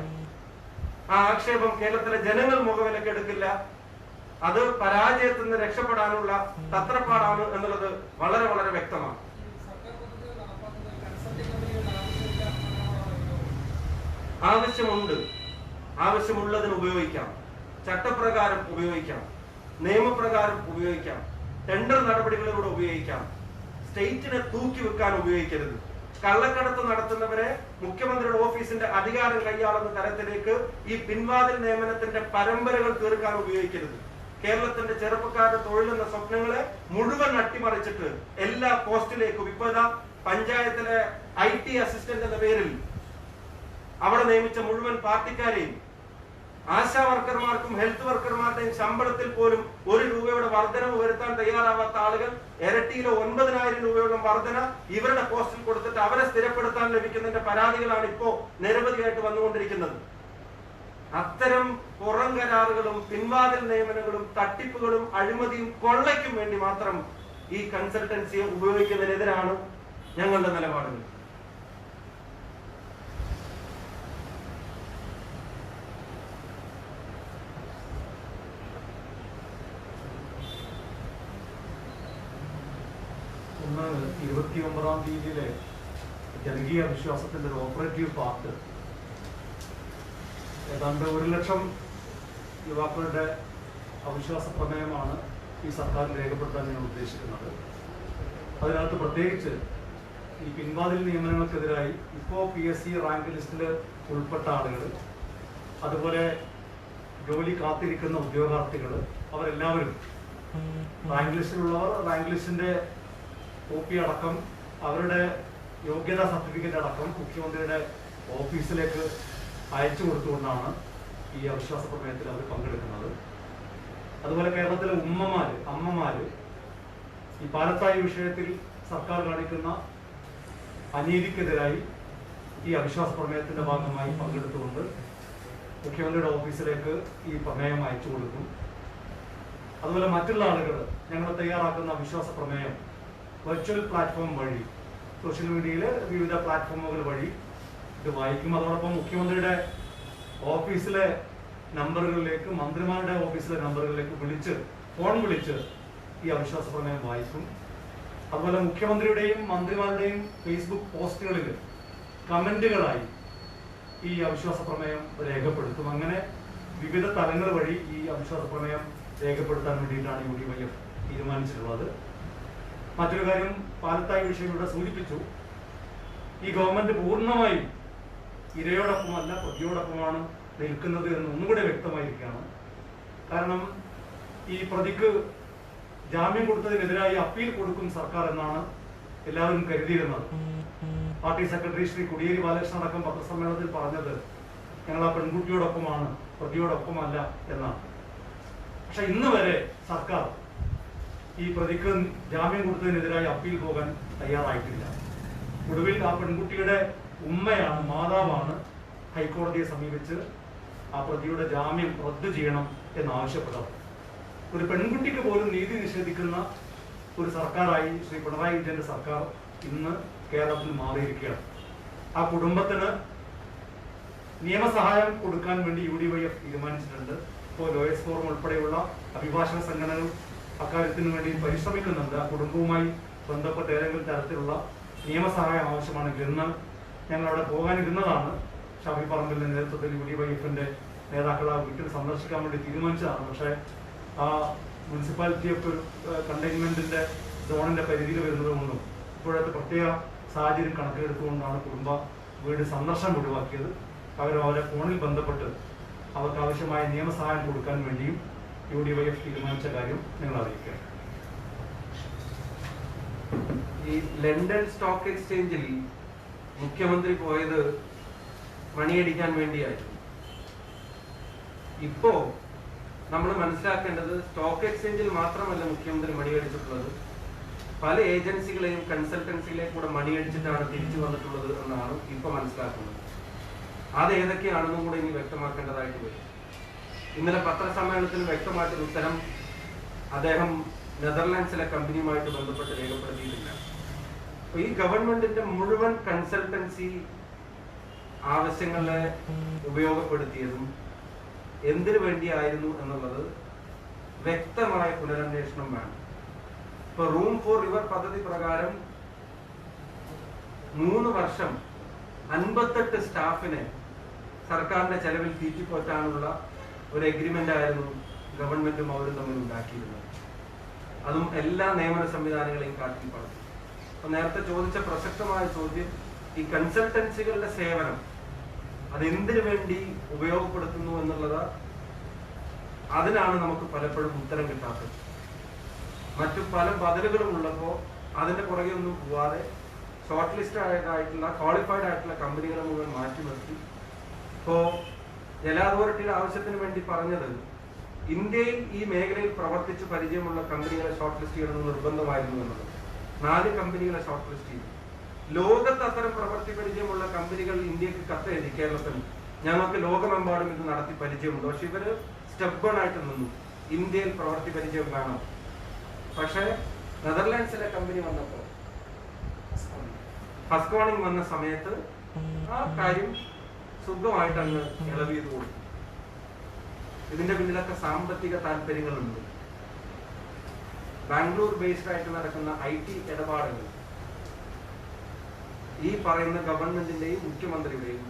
ആ ആക്ഷേപം കേരളത്തിലെ ജനങ്ങൾ മുഖവിലക്ക് എടുക്കില്ല. അത് പരാജയത്തിൽ നിന്ന് രക്ഷപ്പെടാനുള്ള തത്രപ്പാടാണ് എന്നുള്ളത് വളരെ വളരെ വ്യക്തമാണ്. ആവശ്യമുണ്ട്, ആവശ്യമുള്ളതിന് ഉപയോഗിക്കാം, ചട്ടപ്രകാരം ഉപയോഗിക്കാം, നിയമപ്രകാരം ഉപയോഗിക്കാം, ടെൻഡർ നടപടികളിലൂടെ ഉപയോഗിക്കാം. സ്റ്റേറ്റിനെ തൂക്കി വെക്കാൻ ഉപയോഗിക്കരുത്. കള്ളക്കടത്ത് നടത്തുന്നവരെ മുഖ്യമന്ത്രിയുടെ ഓഫീസിന്റെ അധികാരം കൈയാളുന്ന തരത്തിലേക്ക് ഈ പിൻവാതിൽ നിയമനത്തിന്റെ പരമ്പരകൾ തീർക്കാൻ ഉപയോഗിക്കരുത്. കേരളത്തിന്റെ ചെറുപ്പക്കാരുടെ തൊഴിലെന്ന സ്വപ്നങ്ങളെ മുഴുവൻ അട്ടിമറിച്ചിട്ട് എല്ലാ പോസ്റ്റിലേക്കും ഇപ്പൊ പഞ്ചായത്തിലെ IT അസിസ്റ്റന്റ് എന്ന പേരിൽ അവിടെ നിയമിച്ച മുഴുവൻ പാർട്ടിക്കാരെയും ആശാ വർക്കർമാർക്കും ഹെൽത്ത് വർക്കർമാരുടെയും ശമ്പളത്തിൽ പോലും 1 രൂപയുടെ വർധനവ് വരുത്താൻ തയ്യാറാവാത്ത ആളുകൾ ഇരട്ടിയിലോ 9,000 രൂപയോളം വർധന ഇവരുടെ പോസ്റ്റിൽ കൊടുത്തിട്ട് അവരെ സ്ഥിരപ്പെടുത്താൻ ലഭിക്കുന്നതിന്റെ പരാതികളാണ് ഇപ്പോ നിരവധിയായിട്ട് വന്നുകൊണ്ടിരിക്കുന്നത്. അത്തരം പുറം കരാറുകളും പിൻവാതിൽ നിയമനങ്ങളും തട്ടിപ്പുകളും അഴിമതിയും കൊള്ളയ്ക്കും വേണ്ടി മാത്രം ഈ കൺസൾട്ടൻസിയെ ഉപയോഗിക്കുന്നതിനെതിരാണ് ഞങ്ങളുടെ നിലപാടുകൾ. ഒന്ന് 29-ാം തീയതിയിലെ ജനകീയ വിശ്വാസത്തിന്റെ ഒരു ഓപ്പറേറ്റീവ് പാർട്ട് ഏതാണ്ട് 1 ലക്ഷം യുവാക്കളുടെ അവിശ്വാസ പ്രമേയമാണ് ഈ സർക്കാർ രേഖപ്പെടുത്താൻ ഞാൻ ഉദ്ദേശിക്കുന്നത്. അതിനകത്ത് പ്രത്യേകിച്ച് ഈ പിൻവാതിൽ നിയമനങ്ങൾക്കെതിരായി ഇപ്പോൾ PSC റാങ്ക് ലിസ്റ്റിൽ ഉൾപ്പെട്ട ആളുകൾ, അതുപോലെ ജോലി കാത്തിരിക്കുന്ന ഉദ്യോഗാർത്ഥികൾ, അവരെല്ലാവരും റാങ്ക് ലിസ്റ്റിലുള്ളവർ റാങ്ക് ലിസ്റ്റിന്റെ കോപ്പി അടക്കം അവരുടെ യോഗ്യതാ സർട്ടിഫിക്കറ്റ് അടക്കം മുഖ്യമന്ത്രിയുടെ ഓഫീസിലേക്ക് അയച്ചു കൊടുത്തുകൊണ്ടാണ് ഈ അവിശ്വാസ പ്രമേയത്തിൽ അവർ പങ്കെടുക്കുന്നത്. അതുപോലെ കേരളത്തിലെ അമ്മമാര് ഈ പാലത്തായി വിഷയത്തിൽ സർക്കാർ കാണിക്കുന്ന അനീതിക്കെതിരായി ഈ അവിശ്വാസ പ്രമേയത്തിന്റെ ഭാഗമായി പങ്കെടുത്തുകൊണ്ട് മുഖ്യമന്ത്രിയുടെ ഓഫീസിലേക്ക് ഈ പ്രമേയം അയച്ചു കൊടുക്കും. അതുപോലെ മറ്റുള്ള ആളുകൾ ഞങ്ങൾ തയ്യാറാക്കുന്ന അവിശ്വാസ പ്രമേയം വെർച്വൽ പ്ലാറ്റ്ഫോം വഴി, സോഷ്യൽ മീഡിയയിലെ വിവിധ പ്ലാറ്റ്ഫോമുകൾ വഴി ഇത് വായിക്കും. അതോടൊപ്പം മുഖ്യമന്ത്രിയുടെ ഓഫീസിലെ നമ്പറുകളിലേക്ക്, മന്ത്രിമാരുടെ ഓഫീസിലെ നമ്പറുകളിലേക്ക് ഫോൺ വിളിച്ച് ഈ അവിശ്വാസ പ്രമേയം വായിക്കും. അതുപോലെ മുഖ്യമന്ത്രിയുടെയും മന്ത്രിമാരുടെയും ഫേസ്ബുക്ക് പോസ്റ്റുകളിൽ കമന്റുകളായി ഈ അവിശ്വാസ പ്രമേയം രേഖപ്പെടുത്തും. അങ്ങനെ വിവിധ തലങ്ങൾ വഴി ഈ അവിശ്വാസ പ്രമേയം രേഖപ്പെടുത്താൻ വേണ്ടിയിട്ടാണ് UDYF തീരുമാനിച്ചിട്ടുള്ളത്. മറ്റൊരു കാര്യം, പാലത്തായി വിഷയം ഇവിടെ സൂചിപ്പിച്ചു. ഈ ഗവൺമെന്റ് പൂർണ്ണമായും ഇരയോടൊപ്പമല്ല പ്രതിയോടൊപ്പമാണ് നിൽക്കുന്നത് എന്ന് ഒന്നുകൂടെ വ്യക്തമായിരിക്കുകയാണ്. കാരണം ഈ പ്രതിക്ക് ജാമ്യം കൊടുത്തതിനെതിരായി അപ്പീൽ കൊടുക്കും സർക്കാർ എന്നാണ് എല്ലാവരും കരുതിയിരുന്നത്. പാർട്ടി സെക്രട്ടറി ശ്രീ കോടിയേരി ബാലകൃഷ്ണൻ അടക്കം പത്രസമ്മേളനത്തിൽ പറഞ്ഞത് ഞങ്ങൾ ആ പെൺകുട്ടിയോടൊപ്പമാണ്, പ്രതിയോടൊപ്പമല്ല എന്നാണ്. പക്ഷെ ഇന്ന് വരെ സർക്കാർ ഈ പ്രതിക്ക് ജാമ്യം കൊടുത്തതിനെതിരായി അപ്പീൽ പോകാൻ തയ്യാറായിട്ടില്ല. ഒടുവിൽ ആ പെൺകുട്ടിയുടെ ഉമ്മയാണ്, മാതാവാണ് ഹൈക്കോടതിയെ സമീപിച്ച് ആ പ്രതിയുടെ ജാമ്യം റദ്ദു ചെയ്യണം എന്നാവശ്യപ്പെട്ടത്. ഒരു പെൺകുട്ടിക്ക് പോലും നീതി നിഷേധിക്കുന്ന ഒരു സർക്കാരായി ശ്രീ പിണറായി വിജയന്റെ സർക്കാർ ഇന്ന് കേരളത്തിൽ മാറിയിരിക്കുകയാണ്. ആ കുടുംബത്തിന് നിയമസഹായം കൊടുക്കാൻ വേണ്ടി UDYF തീരുമാനിച്ചിട്ടുണ്ട്. ഇപ്പോൾ ലോയേഴ്സ് ഫോറം ഉൾപ്പെടെയുള്ള അഭിഭാഷക സംഘടനകൾ അക്കാര്യത്തിന് വേണ്ടി പരിശ്രമിക്കുന്നുണ്ട്. ആ കുടുംബവുമായി ബന്ധപ്പെട്ട ഏതെങ്കിലും തരത്തിലുള്ള നിയമസഹായം ആവശ്യമാണെങ്കിൽ ഇന്ന് ഞങ്ങൾ അവിടെ പോകാനിരുന്നതാണ്. ഷാഫി പറമ്പിലിന്റെ നേതൃത്വത്തിൽ UDYFന്റെ നേതാക്കൾ ആ വീട്ടിൽ സന്ദർശിക്കാൻ വേണ്ടി തീരുമാനിച്ചതാണ്. പക്ഷേ ആ മുനിസിപ്പാലിറ്റി ഒക്കെ ഒരു കണ്ടെയ്ൻമെന്റിന്റെ സോണിന്റെ പരിധിയിൽ വരുന്നത് കൊണ്ടും ഇപ്പോഴത്തെ പ്രത്യേക സാഹചര്യം കണക്കിലെടുത്തുകൊണ്ടാണ് കുടുംബ വീട് സന്ദർശനം ഒഴിവാക്കിയത്. പകരം അവരെ ഫോണിൽ ബന്ധപ്പെട്ട് അവർക്ക് ആവശ്യമായ നിയമസഹായം കൊടുക്കാൻ വേണ്ടിയും UDYF തീരുമാനിച്ച കാര്യം നിങ്ങൾ അറിയിക്കുക. ഈ ലണ്ടൻ സ്റ്റോക്ക് എക്സ്ചേഞ്ചിൽ മുഖ്യമന്ത്രി പോയത് മണിയടിക്കാൻ വേണ്ടിയായിരുന്നു. ഇപ്പോ നമ്മൾ മനസ്സിലാക്കേണ്ടത് സ്റ്റോക്ക് എക്സ്ചേഞ്ചിൽ മാത്രമല്ല മുഖ്യമന്ത്രി മണിയടിച്ചിട്ടുള്ളത്, പല ഏജൻസികളെയും കൺസൾട്ടൻസികളെയും കൂടെ മണിയടിച്ചിട്ടാണ് തിരിച്ചു വന്നിട്ടുള്ളത് എന്നാണ് ഇപ്പൊ മനസ്സിലാക്കുന്നത്. അത് ഏതൊക്കെയാണെന്നും കൂടെ ഇനി വ്യക്തമാക്കേണ്ടതായിട്ട് വരും. ഇന്നലെ പത്രസമ്മേളനത്തിൽ വ്യക്തമായിട്ടൊരു ഉത്തരം അദ്ദേഹം നെതർലാൻഡ്സിലെ കമ്പനിയുമായിട്ട് ബന്ധപ്പെട്ട് രേഖപ്പെടുത്തിയിട്ടില്ല. ഈ ഗവൺമെന്റിന്റെ മുഴുവൻ കൺസൾട്ടൻസി ആവശ്യങ്ങളെ ഉപയോഗപ്പെടുത്തിയതും എന്തിനു വേണ്ടിയായിരുന്നു എന്നുള്ളത് വ്യക്തമായ പുനരന്വേഷണം വേണം. ഇപ്പൊ റൂം ഫോർ റിവർ പദ്ധതി പ്രകാരം 3 വർഷം 58 സ്റ്റാഫിനെ സർക്കാരിന്റെ ചെലവിൽ തീറ്റിപ്പോറ്റാനുള്ള ഒരു എഗ്രിമെന്റ് ആയിരുന്നു ഗവൺമെന്റും അവരും തമ്മിൽ ഉണ്ടാക്കിയിരുന്നത്. അതും എല്ലാ നിയമന സംവിധാനങ്ങളെയും കാറ്റിൽ പറത്തി. അപ്പൊ നേരത്തെ ചോദിച്ച പ്രസക്തമായ ചോദ്യം, ഈ കൺസൾട്ടൻസികളുടെ സേവനം അതെന്തിനു വേണ്ടി ഉപയോഗപ്പെടുത്തുന്നു എന്നുള്ളത്, അതിനാണ് നമുക്ക് പലപ്പോഴും ഉത്തരം കിട്ടാത്തത്. മറ്റു പല ബദലുകളും ഉള്ളപ്പോൾ അതിന്റെ പുറകെ ഒന്നും പോവാതെ ഷോർട്ട് ലിസ്റ്റ് ആയിട്ടുള്ള ക്വാളിഫൈഡ് ആയിട്ടുള്ള കമ്പനികളെ മുഴുവൻ മാറ്റി നിർത്തി. ഇപ്പോ ജല അതോറിറ്റിയുടെ ആവശ്യത്തിന് വേണ്ടി പറഞ്ഞത് ഇന്ത്യയിൽ ഈ മേഖലയിൽ പ്രവർത്തിച്ച് പരിചയമുള്ള കമ്പനികളെ ഷോർട്ട് ലിസ്റ്റ് ചെയ്യണമെന്ന് നിർബന്ധമായിരുന്നു എന്നത്. 4 കമ്പനികളെ ഷോർട്ട് ലിസ്റ്റ് ചെയ്തു. ലോകത്ത് അത്തരം പ്രവർത്തി പരിചയമുള്ള കമ്പനികൾ ഇന്ത്യക്ക് കത്തെഴുതി, കേരളത്തിന് ഞങ്ങൾക്ക് ലോകമെമ്പാടും ഇത് നടത്തി പരിചയമുണ്ട്, പക്ഷെ ഇവര് സ്റ്റെബൺ ആയിട്ട് നിന്നു, ഇന്ത്യയിൽ പ്രവർത്തി പരിചയം വേണം. പക്ഷെ നെതർലാൻഡ്സിലെ കമ്പനി വന്നപ്പോൾ, ഹസ്കോണിംഗ് വന്ന സമയത്ത് ആ കാര്യം സുഖമായിട്ട് അങ്ങ് ഇളവ് ചെയ്ത് കൊടുത്തു. ഇതിന്റെ പിന്നിലൊക്കെ സാമ്പത്തിക താല്പര്യങ്ങളുണ്ട്. ബാംഗ്ലൂർ ബേസ്ഡ് ആയിട്ട് നടക്കുന്ന IT ഇടപാടുകൾ ഈ പറയുന്ന ഗവൺമെന്റിന്റെയും മുഖ്യമന്ത്രിയുടെയും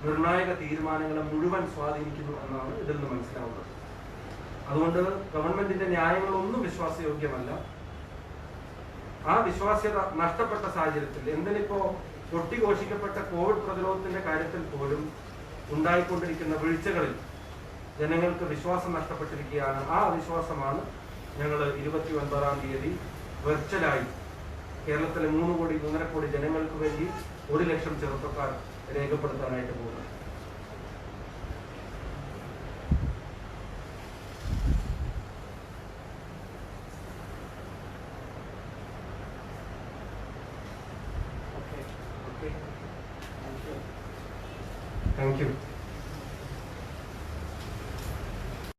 നിർണായക തീരുമാനങ്ങളെ മുഴുവൻ സ്വാധീനിക്കുന്നു എന്നാണ് ഇതിൽ നിന്ന് മനസ്സിലാവുന്നത്. അതുകൊണ്ട് ഗവൺമെന്റിന്റെ ന്യായങ്ങളൊന്നും വിശ്വാസയോഗ്യമല്ല. ആ വിശ്വാസ്യത നഷ്ടപ്പെട്ട സാഹചര്യത്തിൽ, എന്തിനിപ്പോ കൊട്ടിഘോഷിക്കപ്പെട്ട കോവിഡ് പ്രതിരോധത്തിന്റെ കാര്യത്തിൽ പോലും ഉണ്ടായിക്കൊണ്ടിരിക്കുന്ന വീഴ്ചകളിൽ ജനങ്ങൾക്ക് വിശ്വാസം നഷ്ടപ്പെട്ടിരിക്കുകയാണ്. ആ വിശ്വാസമാണ് ഞങ്ങൾ 29-ാം തീയതി വെർച്വലായി കേരളത്തിലെ 3 കോടി 3.5 കോടി ജനങ്ങൾക്ക് വേണ്ടി 1 ലക്ഷം ചെറുപ്പക്കാർ രേഖപ്പെടുത്താനായിട്ട് പോകുന്നത്. Thank you.